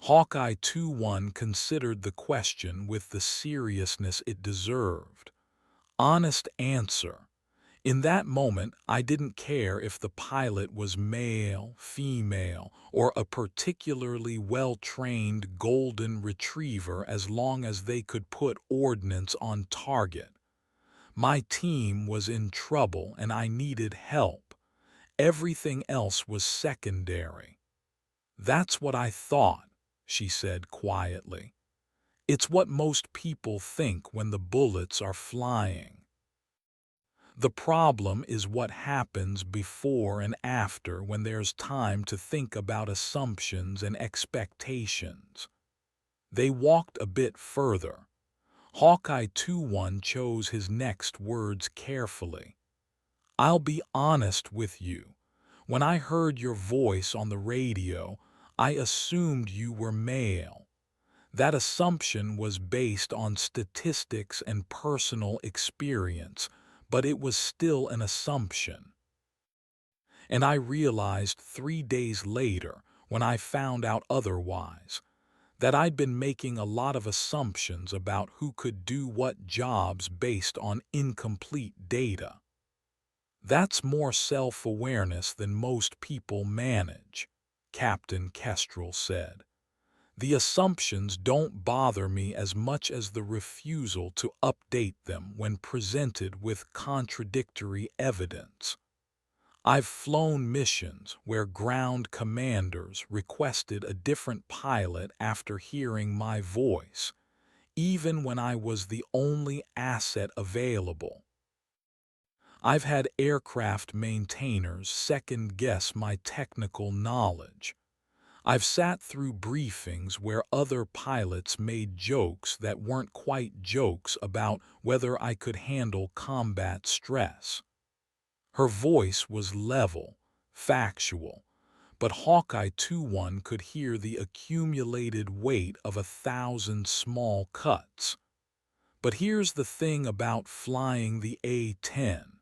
Hawkeye 2-1 considered the question with the seriousness it deserved. Honest answer. In that moment, I didn't care if the pilot was male, female, or a particularly well-trained golden retriever as long as they could put ordnance on target. My team was in trouble and I needed help. Everything else was secondary. "That's what I thought," she said quietly. "It's what most people think when the bullets are flying. The problem is what happens before and after when there's time to think about assumptions and expectations." They walked a bit further. Hawkeye 2-1 chose his next words carefully. "I'll be honest with you. When I heard your voice on the radio, I assumed you were male. That assumption was based on statistics and personal experience, but it was still an assumption. And I realized 3 days later, when I found out otherwise, that I'd been making a lot of assumptions about who could do what jobs based on incomplete data. That's more self-awareness than most people manage," Captain Kestrel said. "The assumptions don't bother me as much as the refusal to update them when presented with contradictory evidence. I've flown missions where ground commanders requested a different pilot after hearing my voice, even when I was the only asset available. I've had aircraft maintainers second-guess my technical knowledge. I've sat through briefings where other pilots made jokes that weren't quite jokes about whether I could handle combat stress." Her voice was level, factual, but Hawkeye 2-1 could hear the accumulated weight of 1,000 small cuts. "But here's the thing about flying the A-10.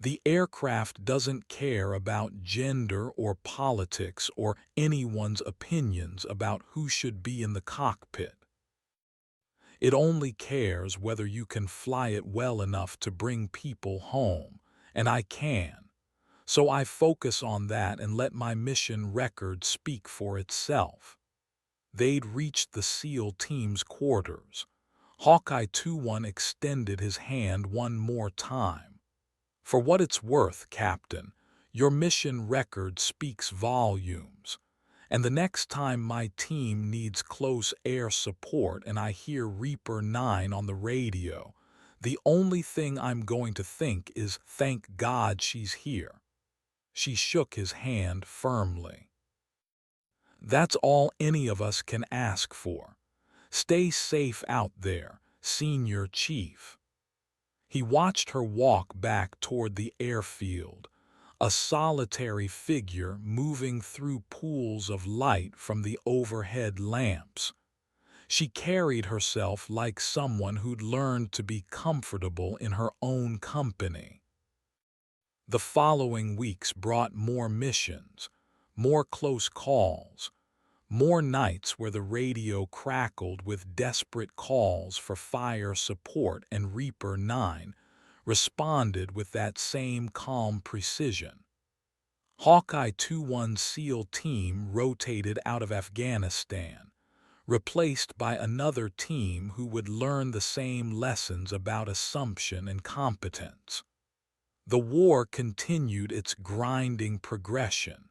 The aircraft doesn't care about gender or politics or anyone's opinions about who should be in the cockpit. It only cares whether you can fly it well enough to bring people home, and I can. So I focus on that and let my mission record speak for itself." They'd reached the SEAL team's quarters. Hawkeye 2-1 extended his hand one more time. "For what it's worth, Captain, your mission record speaks volumes. And the next time my team needs close air support and I hear Reaper 9 on the radio, the only thing I'm going to think is, thank God she's here." She shook his hand firmly. "That's all any of us can ask for. Stay safe out there, Senior Chief." He watched her walk back toward the airfield, a solitary figure moving through pools of light from the overhead lamps. She carried herself like someone who'd learned to be comfortable in her own company. The following weeks brought more missions, more close calls, more nights where the radio crackled with desperate calls for fire support, and Reaper 9 responded with that same calm precision. Hawkeye 2-1 SEAL team rotated out of Afghanistan, replaced by another team who would learn the same lessons about assumption and competence. The war continued its grinding progression,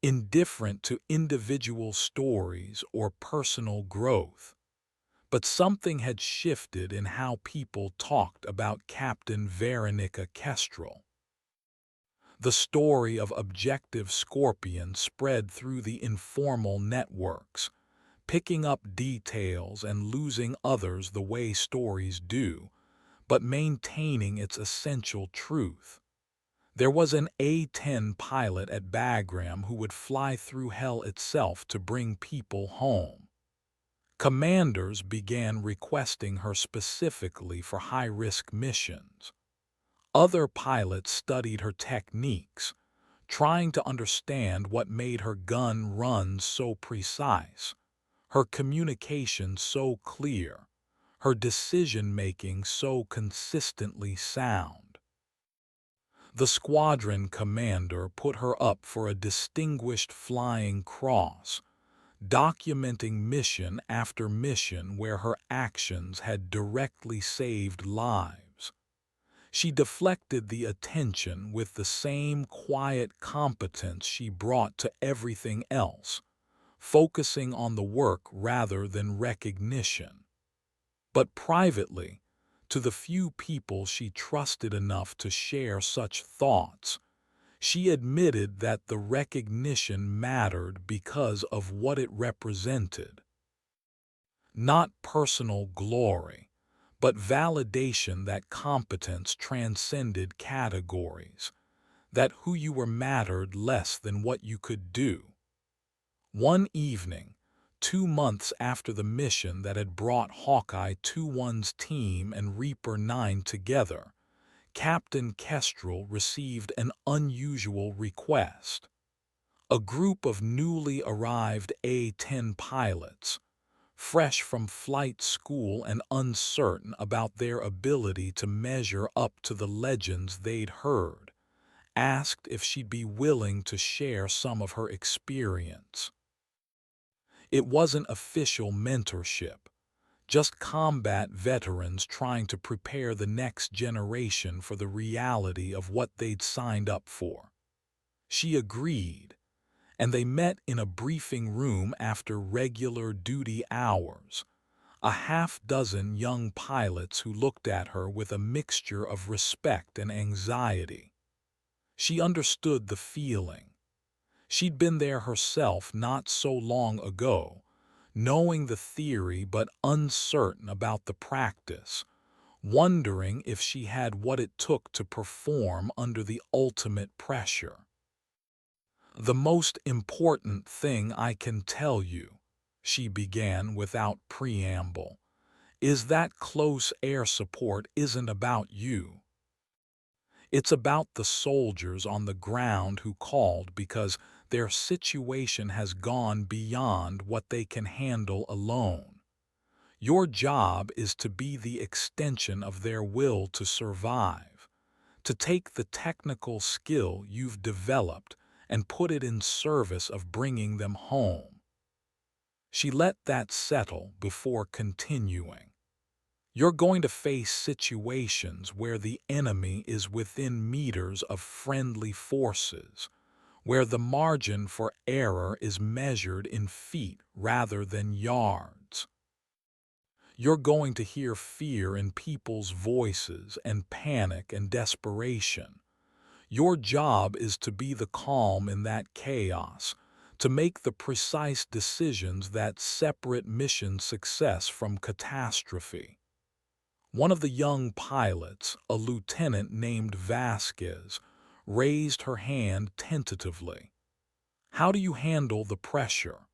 indifferent to individual stories or personal growth. But something had shifted in how people talked about Captain Veronica Kestrel. The story of Objective Scorpion spread through the informal networks, picking up details and losing others the way stories do, but maintaining its essential truth. There was an A-10 pilot at Bagram who would fly through hell itself to bring people home. Commanders began requesting her specifically for high-risk missions. Other pilots studied her techniques, trying to understand what made her gun runs so precise, her communication so clear, her decision-making so consistently sound. The squadron commander put her up for a Distinguished Flying Cross, documenting mission after mission where her actions had directly saved lives. She deflected the attention with the same quiet competence she brought to everything else, focusing on the work rather than recognition. But privately, to the few people she trusted enough to share such thoughts, she admitted that the recognition mattered because of what it represented. Not personal glory, but validation that competence transcended categories, that who you were mattered less than what you could do. One evening, 2 months after the mission that had brought Hawkeye 2-1's team and Reaper 9 together, Captain Kestrel received an unusual request. A group of newly arrived A-10 pilots, fresh from flight school and uncertain about their ability to measure up to the legends they'd heard, asked if she'd be willing to share some of her experience. It wasn't official mentorship, just combat veterans trying to prepare the next generation for the reality of what they'd signed up for. She agreed, and they met in a briefing room after regular duty hours, a half-dozen young pilots who looked at her with a mixture of respect and anxiety. She understood the feeling. She'd been there herself not so long ago, knowing the theory but uncertain about the practice, wondering if she had what it took to perform under the ultimate pressure. "The most important thing I can tell you," she began without preamble, "is that close air support isn't about you. It's about the soldiers on the ground who called because their situation has gone beyond what they can handle alone. Your job is to be the extension of their will to survive, to take the technical skill you've developed and put it in service of bringing them home." She let that settle before continuing. "You're going to face situations where the enemy is within meters of friendly forces, where the margin for error is measured in feet rather than yards. You're going to hear fear in people's voices and panic and desperation. Your job is to be the calm in that chaos, to make the precise decisions that separate mission success from catastrophe." One of the young pilots, a lieutenant named Vasquez, raised her hand tentatively. "How do you handle the pressure?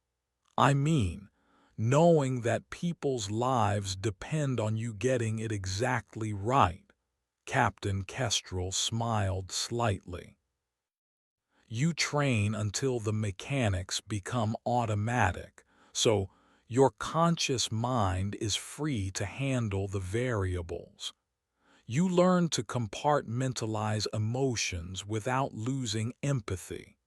I mean, knowing that people's lives depend on you getting it exactly right." Captain Kestrel smiled slightly. "You train until the mechanics become automatic, so your conscious mind is free to handle the variables. You learn to compartmentalize emotions without losing empathy.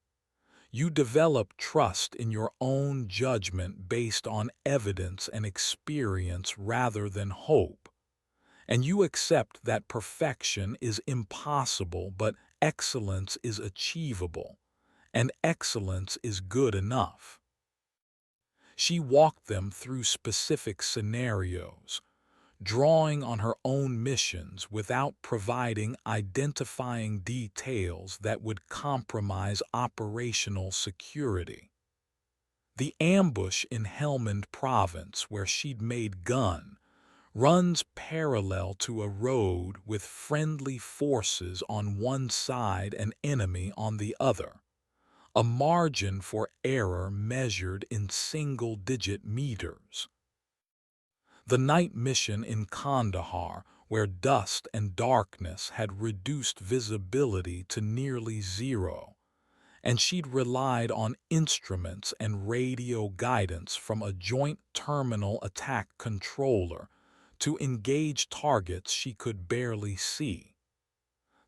You develop trust in your own judgment based on evidence and experience rather than hope. And you accept that perfection is impossible, but excellence is achievable, and excellence is good enough. She walked them through specific scenarios, drawing on her own missions without providing identifying details that would compromise operational security. The ambush in Helmand Province, where she'd made gun, runs parallel to a road with friendly forces on one side and enemy on the other, a margin for error measured in single-digit meters. The night mission in Kandahar, where dust and darkness had reduced visibility to nearly zero, and she'd relied on instruments and radio guidance from a joint terminal attack controller to engage targets she could barely see.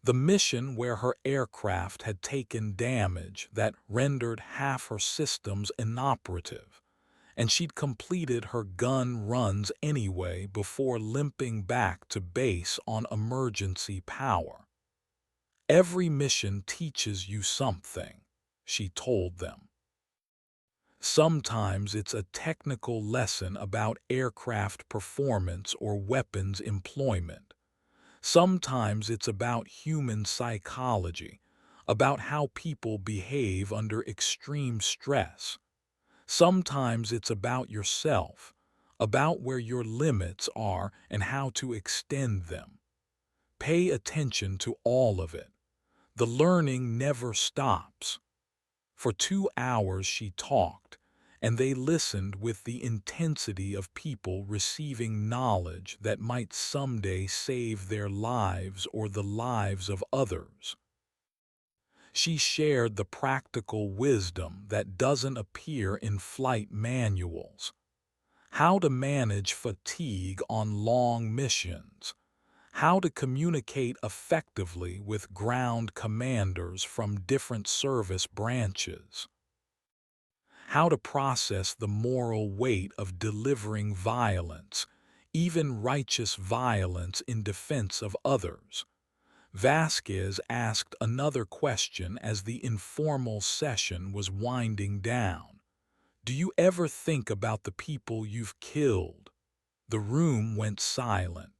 The mission where her aircraft had taken damage that rendered half her systems inoperative, and she'd completed her gun runs anyway before limping back to base on emergency power. Every mission teaches you something, she told them. Sometimes it's a technical lesson about aircraft performance or weapons employment. Sometimes it's about human psychology, about how people behave under extreme stress. Sometimes it's about yourself, about where your limits are and how to extend them. Pay attention to all of it. The learning never stops. For 2 hours she talked, and they listened with the intensity of people receiving knowledge that might someday save their lives or the lives of others. She shared the practical wisdom that doesn't appear in flight manuals. How to manage fatigue on long missions. How to communicate effectively with ground commanders from different service branches. How to process the moral weight of delivering violence, even righteous violence in defense of others. Vasquez asked another question as the informal session was winding down. Do you ever think about the people you've killed? The room went silent.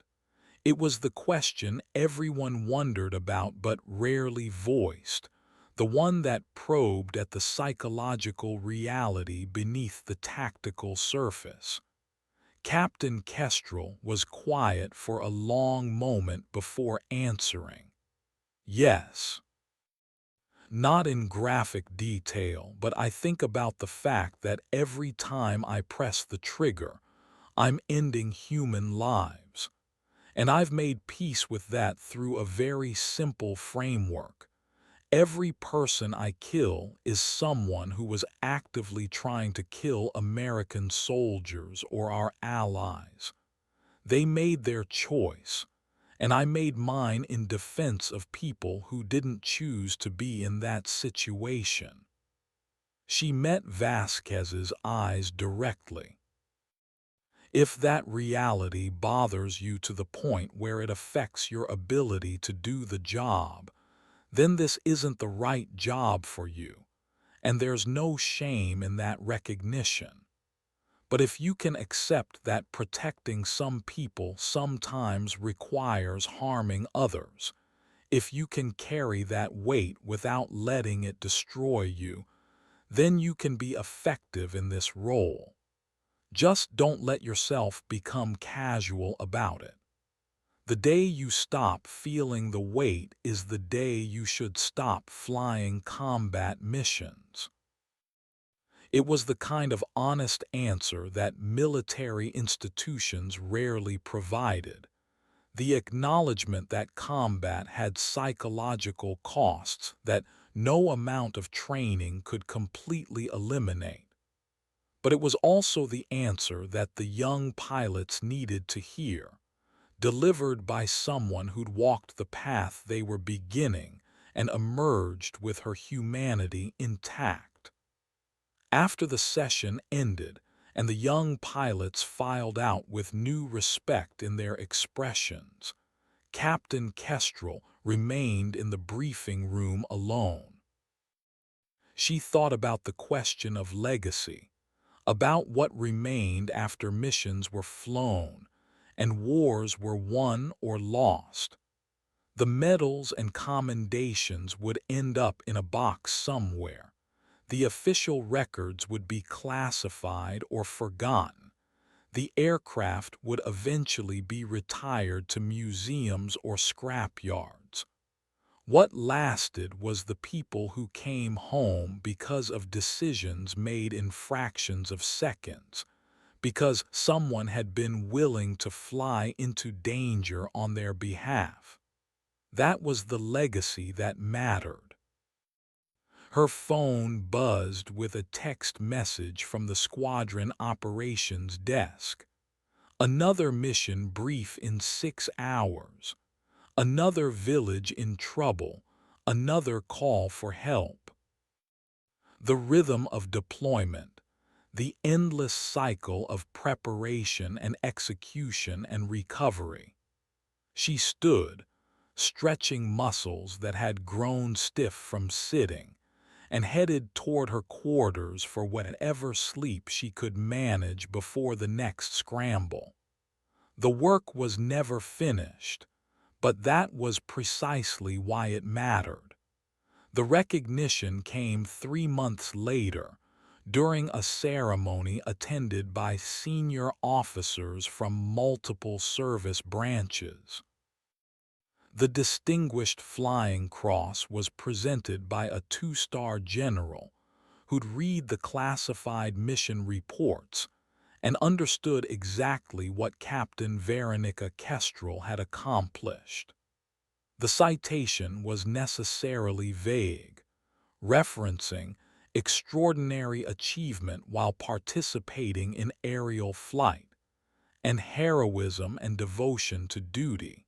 It was the question everyone wondered about but rarely voiced, the one that probed at the psychological reality beneath the tactical surface. Captain Kestrel was quiet for a long moment before answering. Yes. Not in graphic detail, but I think about the fact that every time I press the trigger, I'm ending human lives. And I've made peace with that through a very simple framework. Every person I kill is someone who was actively trying to kill American soldiers or our allies. They made their choice, and I made mine in defense of people who didn't choose to be in that situation. She met Vasquez's eyes directly. If that reality bothers you to the point where it affects your ability to do the job, then this isn't the right job for you, and there's no shame in that recognition. But if you can accept that protecting some people sometimes requires harming others, if you can carry that weight without letting it destroy you, then you can be effective in this role. Just don't let yourself become casual about it. The day you stop feeling the weight is the day you should stop flying combat missions. It was the kind of honest answer that military institutions rarely provided. The acknowledgement that combat had psychological costs that no amount of training could completely eliminate. But it was also the answer that the young pilots needed to hear, delivered by someone who'd walked the path they were beginning and emerged with her humanity intact. After the session ended and the young pilots filed out with new respect in their expressions, Captain Kestrel remained in the briefing room alone. She thought about the question of legacy, about what remained after missions were flown and wars were won or lost. The medals and commendations would end up in a box somewhere. The official records would be classified or forgotten. The aircraft would eventually be retired to museums or scrap yards. What lasted was the people who came home because of decisions made in fractions of seconds, because someone had been willing to fly into danger on their behalf. That was the legacy that mattered. Her phone buzzed with a text message from the squadron operations desk. Another mission brief in 6 hours. Another village in trouble. Another call for help. The rhythm of deployment, the endless cycle of preparation and execution and recovery. She stood, stretching muscles that had grown stiff from sitting, and headed toward her quarters for whatever sleep she could manage before the next scramble. The work was never finished, but that was precisely why it mattered. The recognition came 3 months later, during a ceremony attended by senior officers from multiple service branches. The Distinguished Flying Cross was presented by a 2-star general who'd read the classified mission reports and understood exactly what Captain Veronica Kestrel had accomplished. The citation was necessarily vague, referencing extraordinary achievement while participating in aerial flight and heroism and devotion to duty,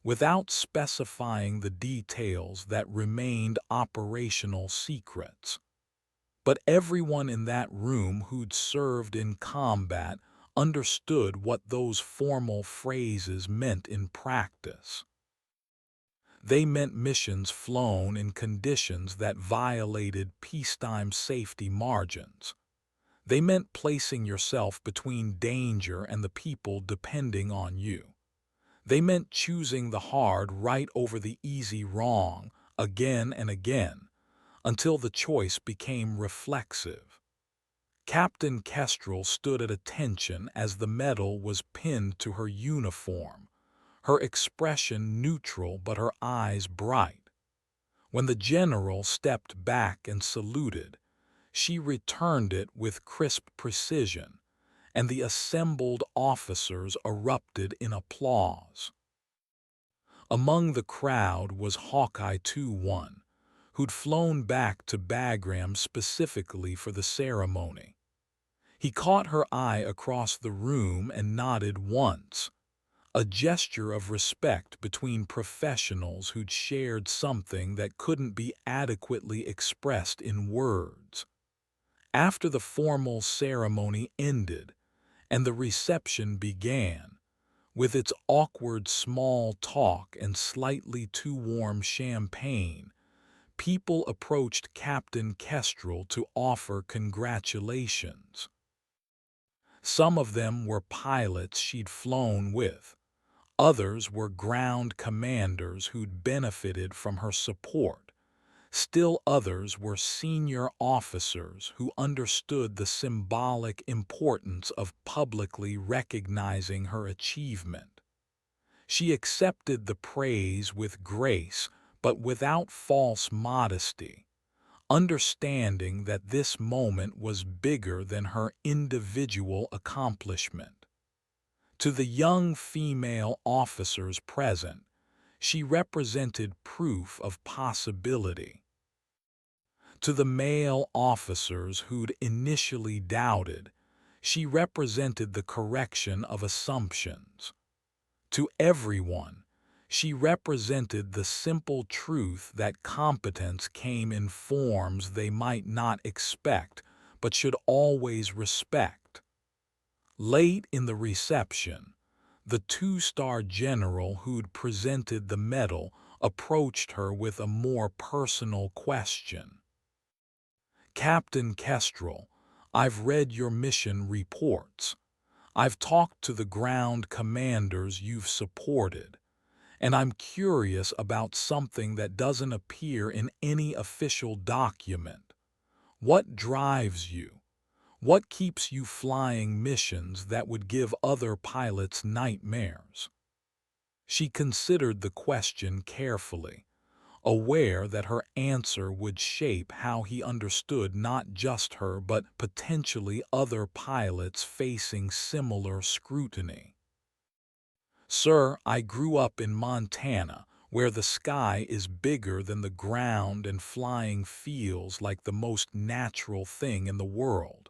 without specifying the details that remained operational secrets. But everyone in that room who'd served in combat understood what those formal phrases meant in practice. They meant missions flown in conditions that violated peacetime safety margins. They meant placing yourself between danger and the people depending on you. They meant choosing the hard right over the easy wrong again and again, until the choice became reflexive. Captain Kestrel stood at attention as the medal was pinned to her uniform, her expression neutral but her eyes bright. When the general stepped back and saluted, she returned it with crisp precision, and the assembled officers erupted in applause. Among the crowd was Hawkeye 2-1, who'd flown back to Bagram specifically for the ceremony. He caught her eye across the room and nodded once, a gesture of respect between professionals who'd shared something that couldn't be adequately expressed in words. After the formal ceremony ended and the reception began, with its awkward small talk and slightly too warm champagne, people approached Captain Kestrel to offer congratulations. Some of them were pilots she'd flown with. Others were ground commanders who'd benefited from her support. Still others were senior officers who understood the symbolic importance of publicly recognizing her achievement. She accepted the praise with grace, but without false modesty, understanding that this moment was bigger than her individual accomplishment. To the young female officers present, she represented proof of possibility. To the male officers who'd initially doubted, she represented the correction of assumptions. To everyone, she represented the simple truth that competence came in forms they might not expect, but should always respect. Late in the reception, the two-star general who'd presented the medal approached her with a more personal question. "Captain Kestrel, I've read your mission reports. I've talked to the ground commanders you've supported, and I'm curious about something that doesn't appear in any official document. What drives you? What keeps you flying missions that would give other pilots nightmares?" She considered the question carefully, aware that her answer would shape how he understood not just her but potentially other pilots facing similar scrutiny. "Sir, I grew up in Montana, where the sky is bigger than the ground and flying feels like the most natural thing in the world.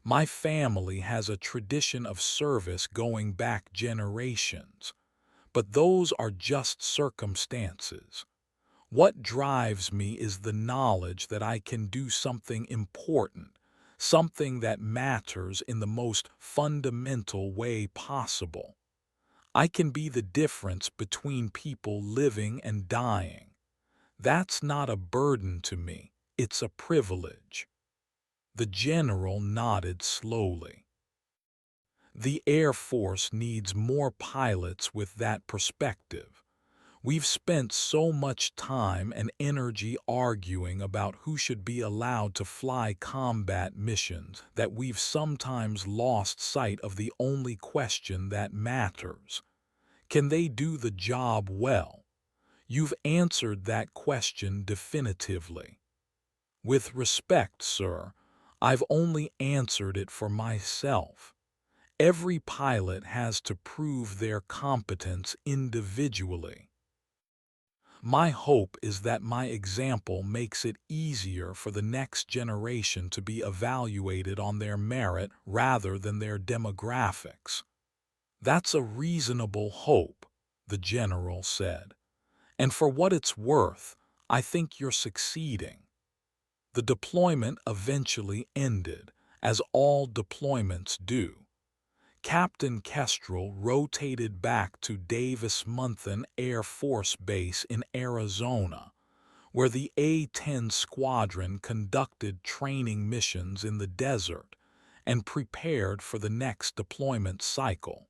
My family has a tradition of service going back generations, but those are just circumstances. What drives me is the knowledge that I can do something important, something that matters in the most fundamental way possible. I can be the difference between people living and dying. That's not a burden to me, it's a privilege." The general nodded slowly. "The Air Force needs more pilots with that perspective. We've spent so much time and energy arguing about who should be allowed to fly combat missions that we've sometimes lost sight of the only question that matters. Can they do the job well? You've answered that question definitively. With respect, sir, I've only answered it for myself. Every pilot has to prove their competence individually. My hope is that my example makes it easier for the next generation to be evaluated on their merit rather than their demographics." "That's a reasonable hope," the general said. "And for what it's worth, I think you're succeeding." The deployment eventually ended, as all deployments do. Captain Kestrel rotated back to Davis-Monthan Air Force Base in Arizona, where the A-10 squadron conducted training missions in the desert and prepared for the next deployment cycle.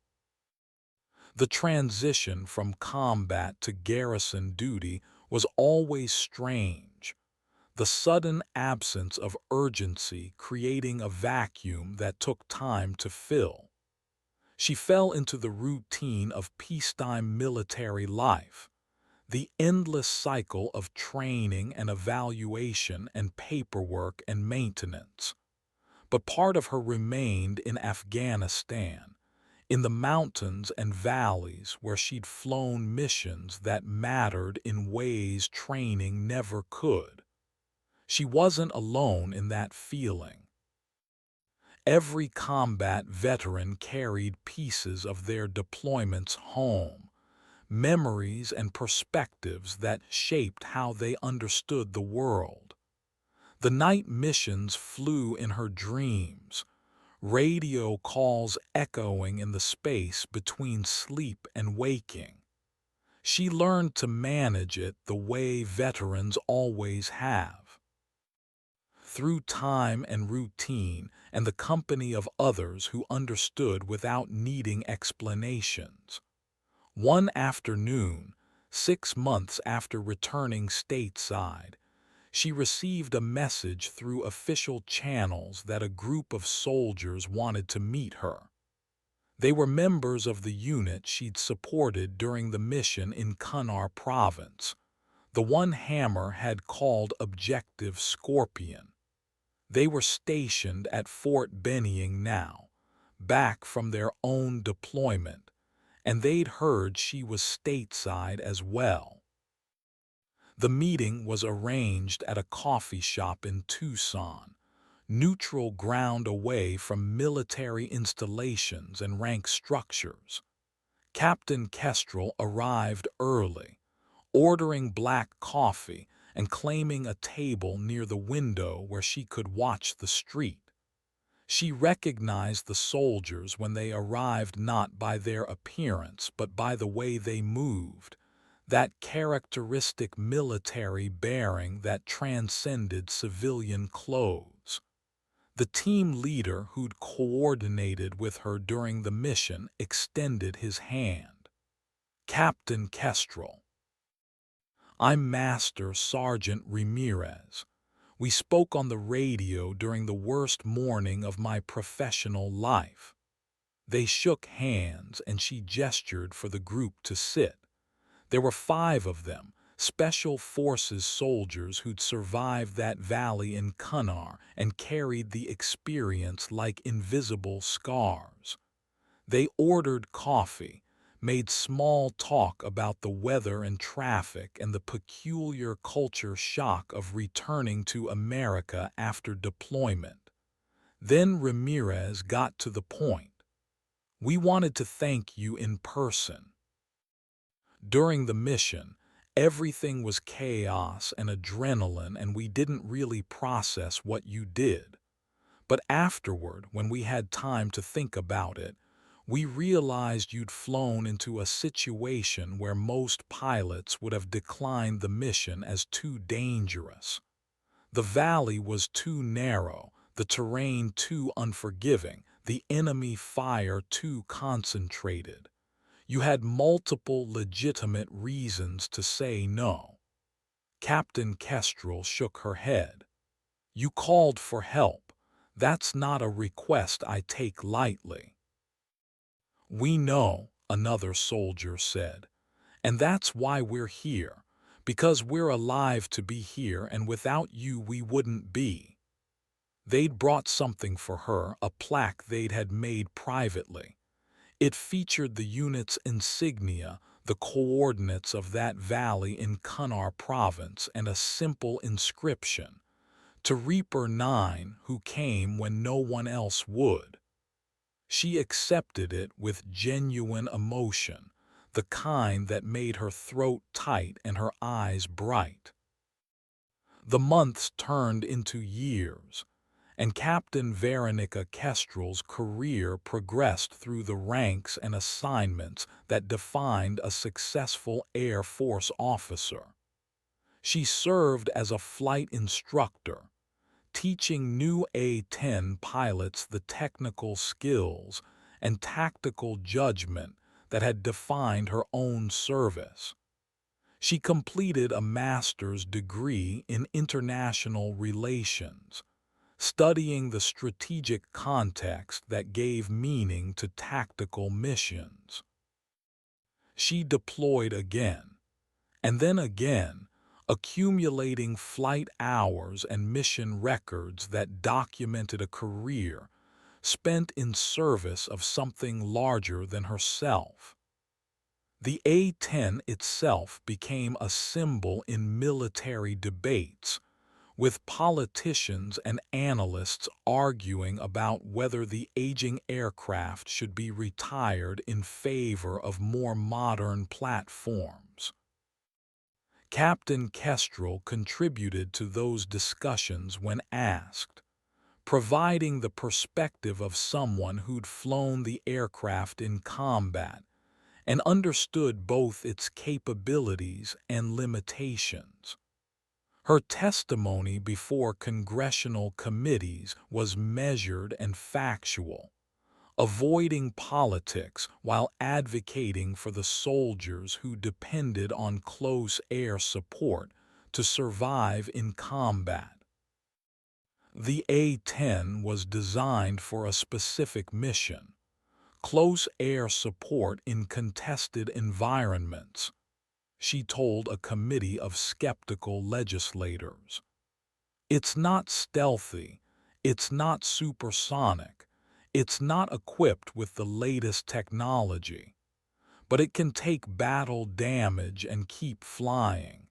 The transition from combat to garrison duty was always strange, the sudden absence of urgency creating a vacuum that took time to fill. She fell into the routine of peacetime military life, the endless cycle of training and evaluation and paperwork and maintenance. But part of her remained in Afghanistan, in the mountains and valleys where she'd flown missions that mattered in ways training never could. She wasn't alone in that feeling. Every combat veteran carried pieces of their deployments home, memories and perspectives that shaped how they understood the world. The night missions flew in her dreams, radio calls echoing in the space between sleep and waking. She learned to manage it the way veterans always have, through time and routine and the company of others who understood without needing explanations. One afternoon, 6 months after returning stateside, she received a message through official channels that a group of soldiers wanted to meet her. They were members of the unit she'd supported during the mission in Kunar Province, the one Hammer had called Objective Scorpion. They were stationed at Fort Benning now, back from their own deployment, and they'd heard she was stateside as well. The meeting was arranged at a coffee shop in Tucson, neutral ground away from military installations and rank structures. Captain Kestrel arrived early, ordering black coffee and claiming a table near the window where she could watch the street. She recognized the soldiers when they arrived not by their appearance but by the way they moved, that characteristic military bearing that transcended civilian clothes. The team leader who'd coordinated with her during the mission extended his hand. "Captain Kestrel." "I'm Master Sergeant Ramirez. We spoke on the radio during the worst morning of my professional life." They shook hands and she gestured for the group to sit. There were 5 of them, Special Forces soldiers who'd survived that valley in Kunar and carried the experience like invisible scars. They ordered coffee, made small talk about the weather and traffic and the peculiar culture shock of returning to America after deployment. Then Ramirez got to the point. "We wanted to thank you in person. During the mission, everything was chaos and adrenaline and we didn't really process what you did. But afterward, when we had time to think about it, we realized you'd flown into a situation where most pilots would have declined the mission as too dangerous. The valley was too narrow, the terrain too unforgiving, the enemy fire too concentrated. You had multiple legitimate reasons to say no." Captain Kestrel shook her head. "You called for help. That's not a request I take lightly." "We know," another soldier said, "and that's why we're here, because we're alive to be here and without you we wouldn't be." They'd brought something for her, a plaque they'd had made privately. It featured the unit's insignia, the coordinates of that valley in Kunar province, and a simple inscription, "To Reaper 9 who came when no one else would." She accepted it with genuine emotion, the kind that made her throat tight and her eyes bright. The months turned into years, and Captain Veronica Kestrel's career progressed through the ranks and assignments that defined a successful Air Force officer. She served as a flight instructor, teaching new A-10 pilots the technical skills and tactical judgment that had defined her own service. She completed a master's degree in international relations, studying the strategic context that gave meaning to tactical missions. She deployed again, and then again, accumulating flight hours and mission records that documented a career spent in service of something larger than herself. The A-10 itself became a symbol in military debates, with politicians and analysts arguing about whether the aging aircraft should be retired in favor of more modern platforms. Captain Kestrel contributed to those discussions when asked, providing the perspective of someone who'd flown the aircraft in combat and understood both its capabilities and limitations. Her testimony before congressional committees was measured and factual, avoiding politics while advocating for the soldiers who depended on close air support to survive in combat. The A-10 was designed for a specific mission: close air support in contested environments, she told a committee of skeptical legislators. "It's not stealthy, it's not supersonic, it's not equipped with the latest technology, but it can take battle damage and keep flying.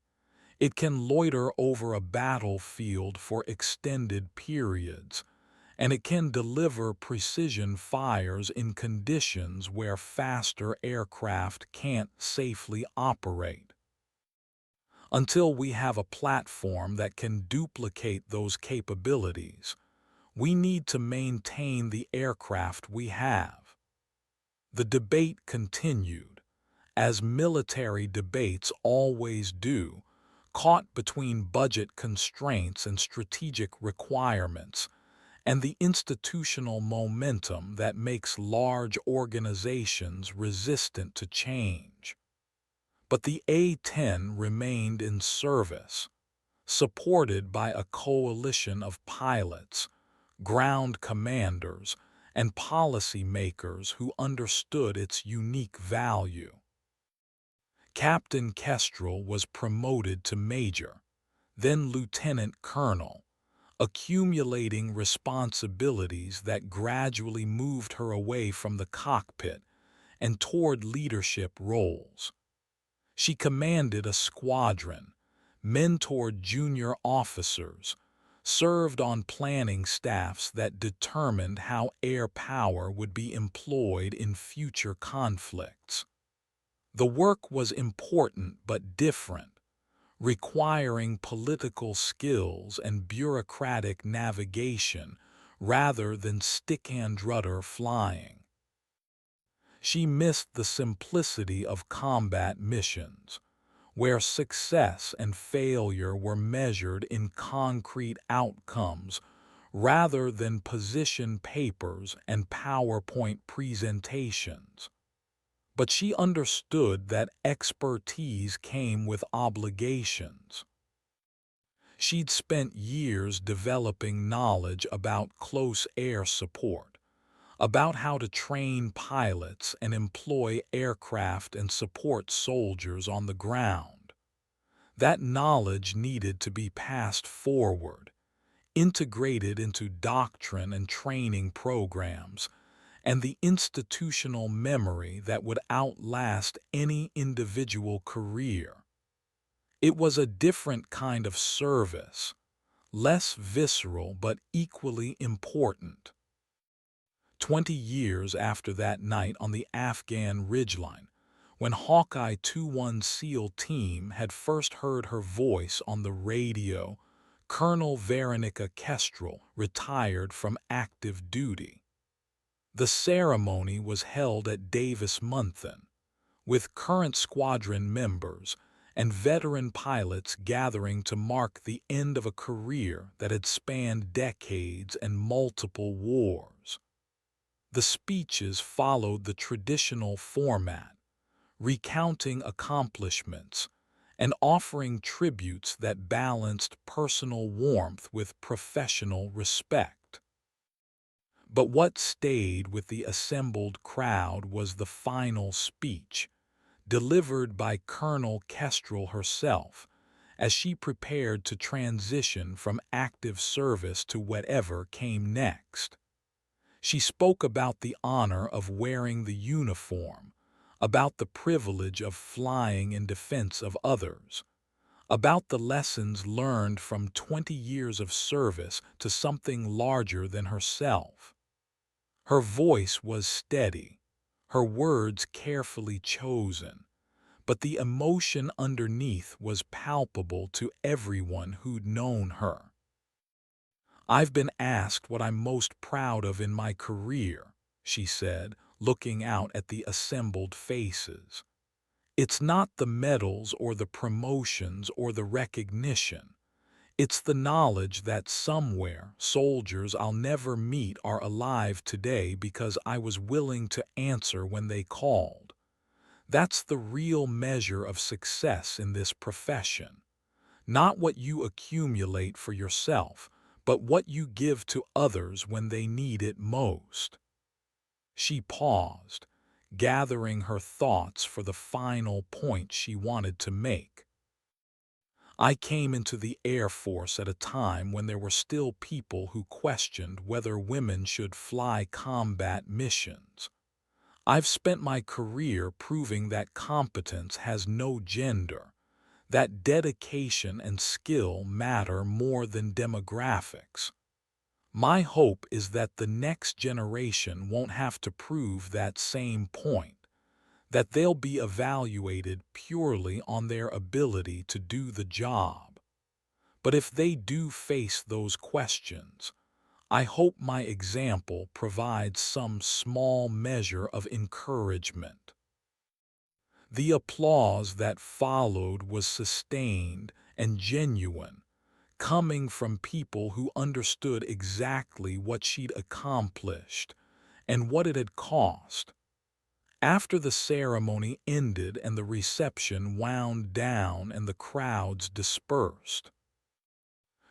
It can loiter over a battlefield for extended periods, and it can deliver precision fires in conditions where faster aircraft can't safely operate. Until we have a platform that can duplicate those capabilities, We need to maintain the aircraft we have. The debate continued, as military debates always do, caught between budget constraints and strategic requirements, and the institutional momentum that makes large organizations resistant to change. But the A-10 remained in service, supported by a coalition of pilots, ground commanders, and policymakers who understood its unique value. Captain Kestrel was promoted to major, then lieutenant colonel, accumulating responsibilities that gradually moved her away from the cockpit and toward leadership roles. She commanded a squadron, mentored junior officers, served on planning staffs that determined how air power would be employed in future conflicts. The work was important but different, requiring political skills and bureaucratic navigation rather than stick-and-rudder flying. She missed the simplicity of combat missions, where success and failure were measured in concrete outcomes rather than position papers and PowerPoint presentations. But she understood that expertise came with obligations. She'd spent years developing knowledge about close air support, about how to train pilots and employ aircraft and support soldiers on the ground. That knowledge needed to be passed forward, integrated into doctrine and training programs, and the institutional memory that would outlast any individual career. It was a different kind of service, less visceral but equally important. 20 years after that night on the Afghan ridgeline, when Hawkeye 2-1 SEAL team had first heard her voice on the radio, Colonel Veronica Kestrel retired from active duty. The ceremony was held at Davis-Monthan, with current squadron members and veteran pilots gathering to mark the end of a career that had spanned decades and multiple wars. The speeches followed the traditional format, recounting accomplishments and offering tributes that balanced personal warmth with professional respect. But what stayed with the assembled crowd was the final speech, delivered by Colonel Kestrel herself, as she prepared to transition from active service to whatever came next. She spoke about the honor of wearing the uniform, about the privilege of flying in defense of others, about the lessons learned from 20 years of service to something larger than herself. Her voice was steady, her words carefully chosen, but the emotion underneath was palpable to everyone who'd known her. "I've been asked what I'm most proud of in my career," she said, looking out at the assembled faces. "It's not the medals or the promotions or the recognition. It's the knowledge that somewhere soldiers I'll never meet are alive today because I was willing to answer when they called. That's the real measure of success in this profession. Not what you accumulate for yourself, but what you give to others when they need it most." She paused, gathering her thoughts for the final point she wanted to make. "I came into the Air Force at a time when there were still people who questioned whether women should fly combat missions. I've spent my career proving that competence has no gender, that dedication and skill matter more than demographics. My hope is that the next generation won't have to prove that same point, that they'll be evaluated purely on their ability to do the job. But if they do face those questions, I hope my example provides some small measure of encouragement." The applause that followed was sustained and genuine, coming from people who understood exactly what she'd accomplished and what it had cost. After the ceremony ended and the reception wound down and the crowds dispersed,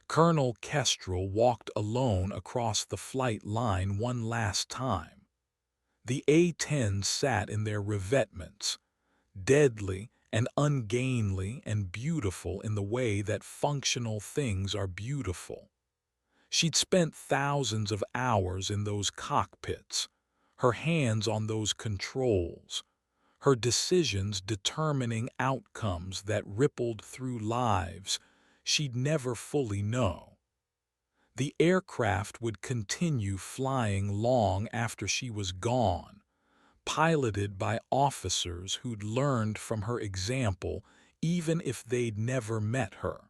Colonel Kestrel walked alone across the flight line one last time. The A-10s sat in their revetments, deadly and ungainly and beautiful in the way that functional things are beautiful. She'd spent thousands of hours in those cockpits, her hands on those controls, her decisions determining outcomes that rippled through lives she'd never fully know. The aircraft would continue flying long after she was gone, piloted by officers who'd learned from her example even if they'd never met her.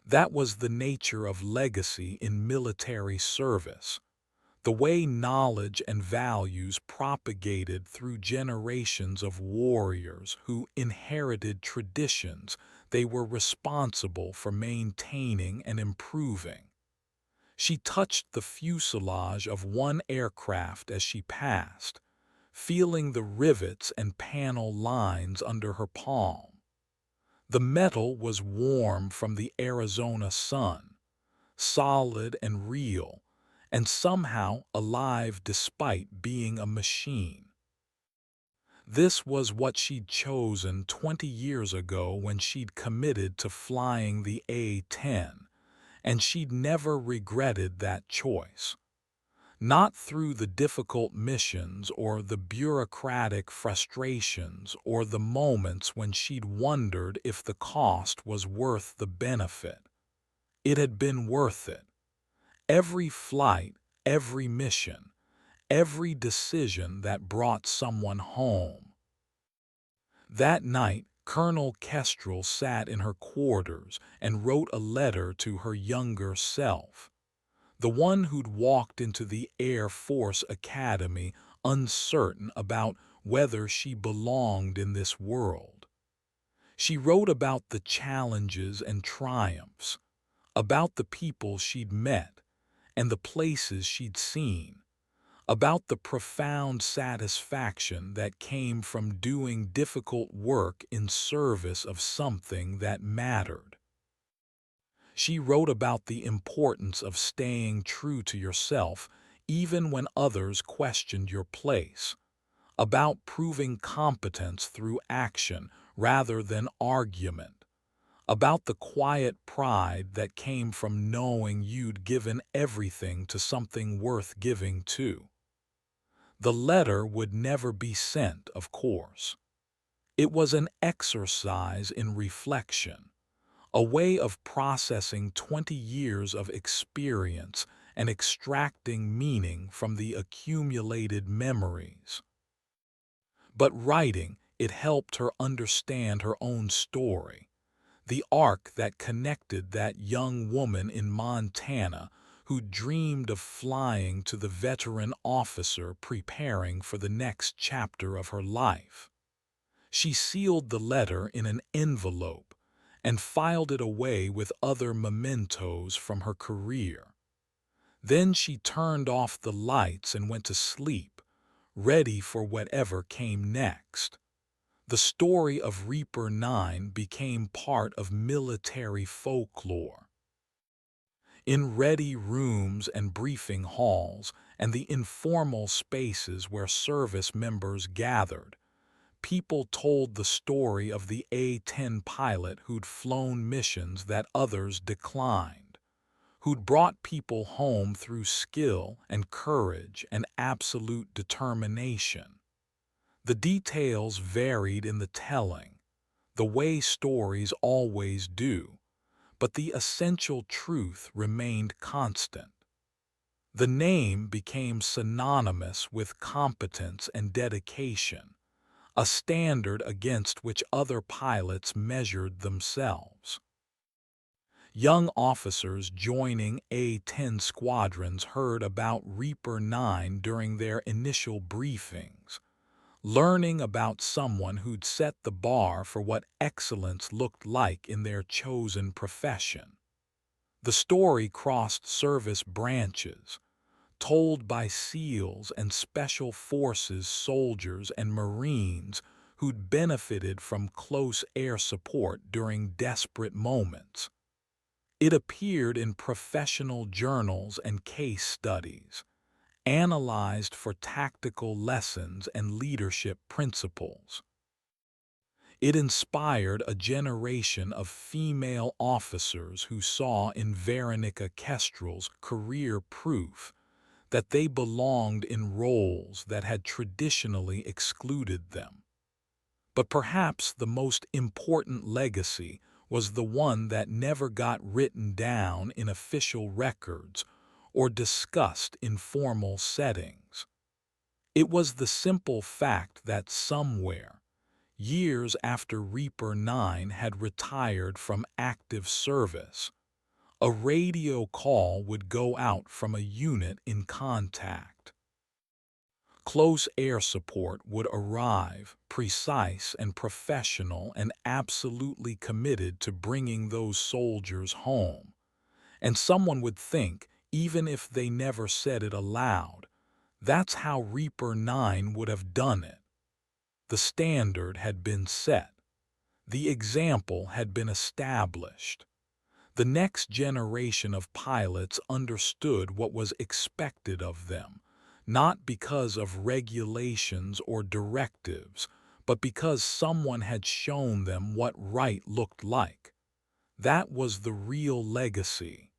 That was the nature of legacy in military service, the way knowledge and values propagated through generations of warriors who inherited traditions they were responsible for maintaining and improving. She touched the fuselage of one aircraft as she passed, feeling the rivets and panel lines under her palm. The metal was warm from the Arizona sun, solid and real, and somehow alive despite being a machine. This was what she'd chosen 20 years ago when she'd committed to flying the A-10, and she'd never regretted that choice. Not through the difficult missions or the bureaucratic frustrations or the moments when she'd wondered if the cost was worth the benefit. It had been worth it. Every flight, every mission, every decision that brought someone home. That night, Colonel Kestrel sat in her quarters and wrote a letter to her younger self, the one who'd walked into the Air Force Academy uncertain about whether she belonged in this world. She wrote about the challenges and triumphs, about the people she'd met and the places she'd seen, about the profound satisfaction that came from doing difficult work in service of something that mattered. She wrote about the importance of staying true to yourself even when others questioned your place, about proving competence through action rather than argument, about the quiet pride that came from knowing you'd given everything to something worth giving to. The letter would never be sent, of course. It was an exercise in reflection, a way of processing 20 years of experience and extracting meaning from the accumulated memories. But writing, it helped her understand her own story, the arc that connected that young woman in Montana who dreamed of flying to the veteran officer preparing for the next chapter of her life. She sealed the letter in an envelope and filed it away with other mementos from her career. Then she turned off the lights and went to sleep, ready for whatever came next. The story of Reaper 9 became part of military folklore. In ready rooms and briefing halls and the informal spaces where service members gathered, people told the story of the A-10 pilot who'd flown missions that others declined, who'd brought people home through skill and courage and absolute determination. The details varied in the telling, the way stories always do, but the essential truth remained constant. The name became synonymous with competence and dedication, a standard against which other pilots measured themselves. Young officers joining A-10 squadrons heard about Reaper 9 during their initial briefings, learning about someone who'd set the bar for what excellence looked like in their chosen profession. The story crossed service branches, told by SEALs and Special Forces soldiers and Marines who'd benefited from close air support during desperate moments. It appeared in professional journals and case studies, analyzed for tactical lessons and leadership principles. It inspired a generation of female officers who saw in Veronica Kestrel's career proof that they belonged in roles that had traditionally excluded them. But perhaps the most important legacy was the one that never got written down in official records or discussed in formal settings. It was the simple fact that somewhere, years after Reaper 9 had retired from active service, a radio call would go out from a unit in contact. Close air support would arrive, precise and professional and absolutely committed to bringing those soldiers home. And someone would think, even if they never said it aloud, that's how Reaper 9 would have done it. The standard had been set. The example had been established. The next generation of pilots understood what was expected of them, not because of regulations or directives, but because someone had shown them what right looked like. That was the real legacy.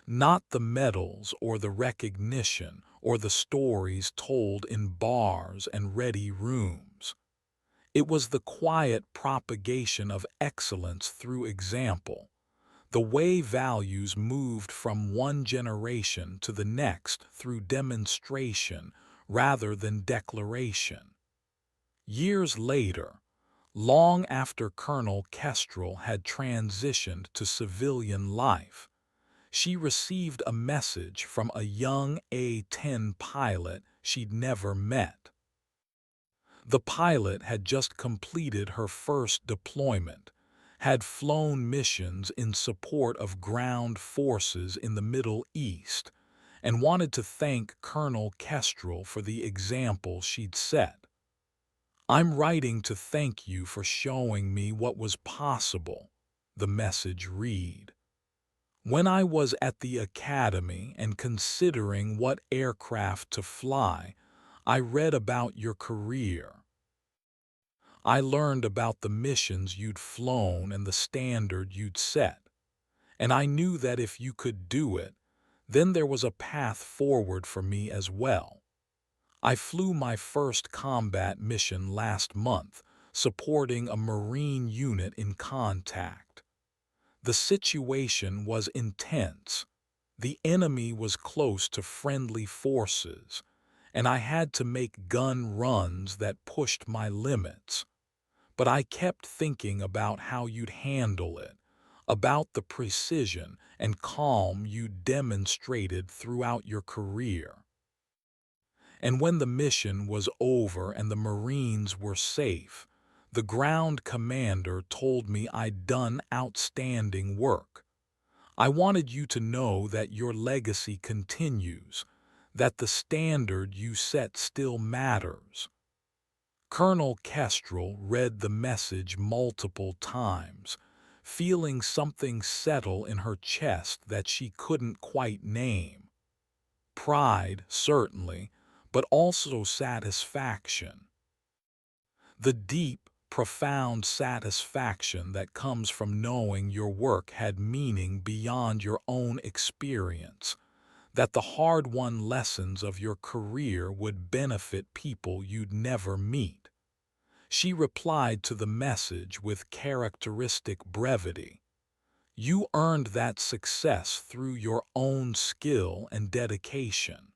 Not the medals or the recognition or the stories told in bars and ready rooms. It was the quiet propagation of excellence through example, the way values moved from one generation to the next through demonstration rather than declaration. Years later, long after Colonel Kestrel had transitioned to civilian life, she received a message from a young A-10 pilot she'd never met. The pilot had just completed her first deployment, had flown missions in support of ground forces in the Middle East, and wanted to thank Colonel Kestrel for the example she'd set. "I'm writing to thank you for showing me what was possible," the message read. "When I was at the academy and considering what aircraft to fly, I read about your career. I learned about the missions you'd flown and the standard you'd set, and I knew that if you could do it, then there was a path forward for me as well. I flew my first combat mission last month, supporting a Marine unit in contact. The situation was intense. The enemy was close to friendly forces, and I had to make gun runs that pushed my limits. But I kept thinking about how you'd handle it, about the precision and calm you demonstrated throughout your career. And when the mission was over and the Marines were safe, the ground commander told me I'd done outstanding work. I wanted you to know that your legacy continues, that the standard you set still matters." Colonel Kestrel read the message multiple times, feeling something settle in her chest that she couldn't quite name. Pride, certainly, but also satisfaction. The deep, profound satisfaction that comes from knowing your work had meaning beyond your own experience, that the hard-won lessons of your career would benefit people you'd never meet. She replied to the message with characteristic brevity. "You earned that success through your own skill and dedication.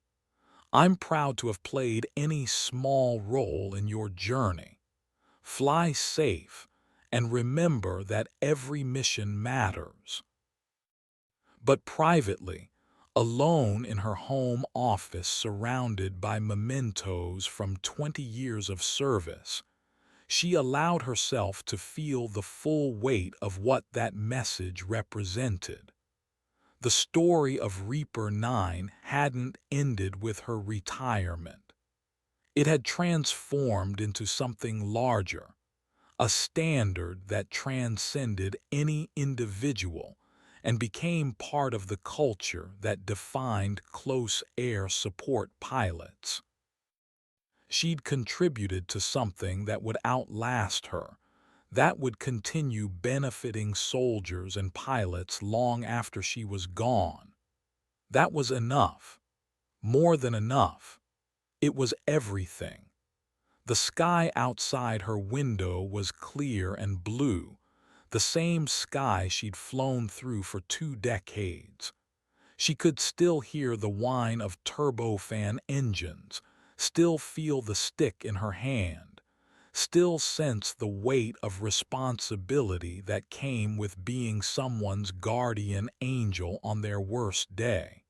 I'm proud to have played any small role in your journey. Fly safe, and remember that every mission matters." But privately, alone in her home office surrounded by mementos from 20 years of service, she allowed herself to feel the full weight of what that message represented. The story of Reaper 9 hadn't ended with her retirement. It had transformed into something larger, a standard that transcended any individual and became part of the culture that defined close air support pilots. She'd contributed to something that would outlast her, that would continue benefiting soldiers and pilots long after she was gone. That was enough. More than enough. It was everything. The sky outside her window was clear and blue, the same sky she'd flown through for 2 decades. She could still hear the whine of turbofan engines, still feel the stick in her hand, still sense the weight of responsibility that came with being someone's guardian angel on their worst day.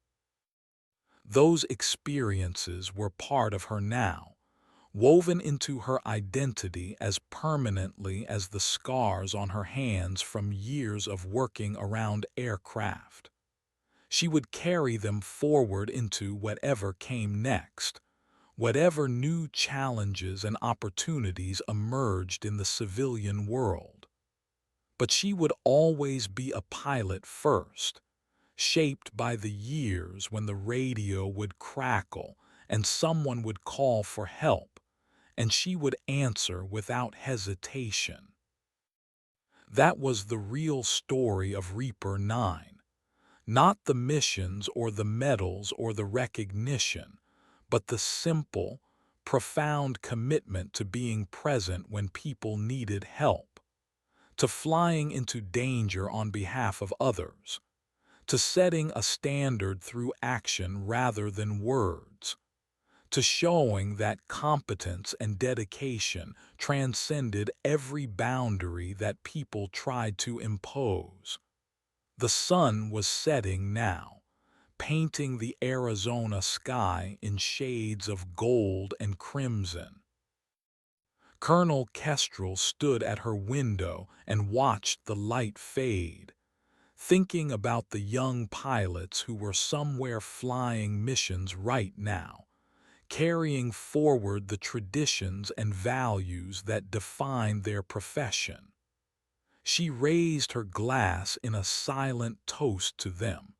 Those experiences were part of her now, woven into her identity as permanently as the scars on her hands from years of working around aircraft. She would carry them forward into whatever came next, whatever new challenges and opportunities emerged in the civilian world. But she would always be a pilot first, shaped by the years when the radio would crackle and someone would call for help, and she would answer without hesitation. That was the real story of Reaper 9. Not the missions or the medals or the recognition, but the simple, profound commitment to being present when people needed help, to flying into danger on behalf of others, to setting a standard through action rather than words, to showing that competence and dedication transcended every boundary that people tried to impose. The sun was setting now, painting the Arizona sky in shades of gold and crimson. Colonel Kestrel stood at her window and watched the light fade, thinking about the young pilots who were somewhere flying missions right now, carrying forward the traditions and values that defined their profession. She raised her glass in a silent toast to them,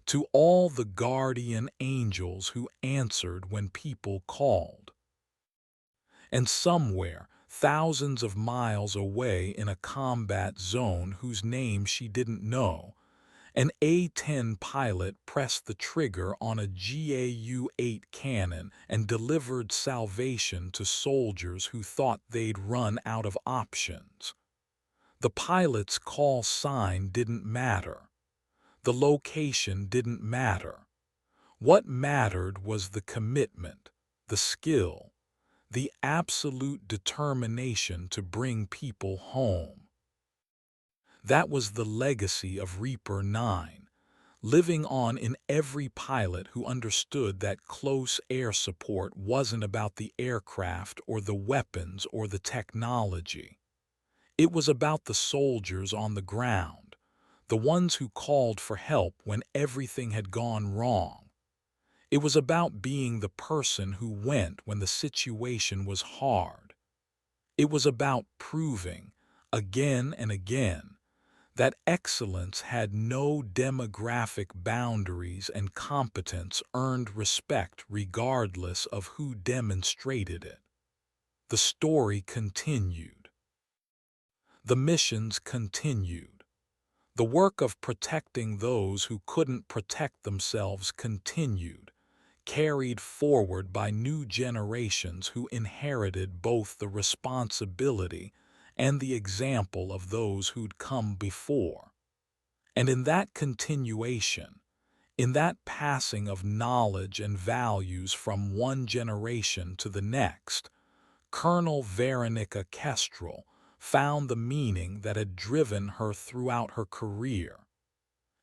to all the guardian angels who answered when people called. And somewhere, thousands of miles away in a combat zone whose name she didn't know, an A-10 pilot pressed the trigger on a GAU-8 cannon and delivered salvation to soldiers who thought they'd run out of options. The pilot's call sign didn't matter. The location didn't matter. What mattered was the commitment, the skill, the absolute determination to bring people home. That was the legacy of Reaper 9, living on in every pilot who understood that close air support wasn't about the aircraft or the weapons or the technology. It was about the soldiers on the ground, the ones who called for help when everything had gone wrong. It was about being the person who went when the situation was hard. It was about proving, again and again, that excellence had no demographic boundaries and competence earned respect regardless of who demonstrated it. The story continued. The missions continued. The work of protecting those who couldn't protect themselves continued, carried forward by new generations who inherited both the responsibility and the example of those who'd come before. And in that continuation, in that passing of knowledge and values from one generation to the next, Colonel Veronica Kestrel found the meaning that had driven her throughout her career.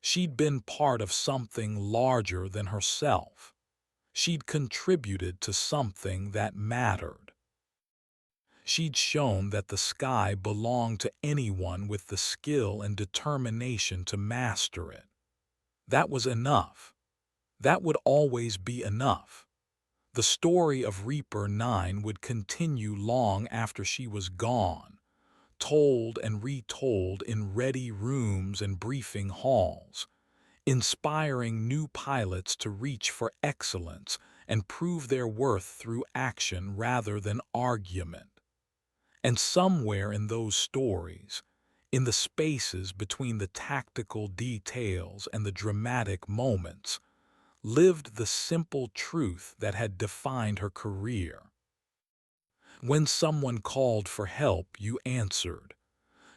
She'd been part of something larger than herself. She'd contributed to something that mattered. She'd shown that the sky belonged to anyone with the skill and determination to master it. That was enough. That would always be enough. The story of Reaper 9 would continue long after she was gone, told and retold in ready rooms and briefing halls, inspiring new pilots to reach for excellence and prove their worth through action rather than argument. And somewhere in those stories, in the spaces between the tactical details and the dramatic moments, lived the simple truth that had defined her career. When someone called for help, you answered.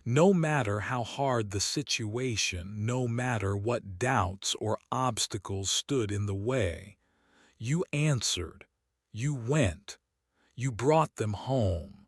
No matter how hard the situation, no matter what doubts or obstacles stood in the way, you answered. You went. You brought them home.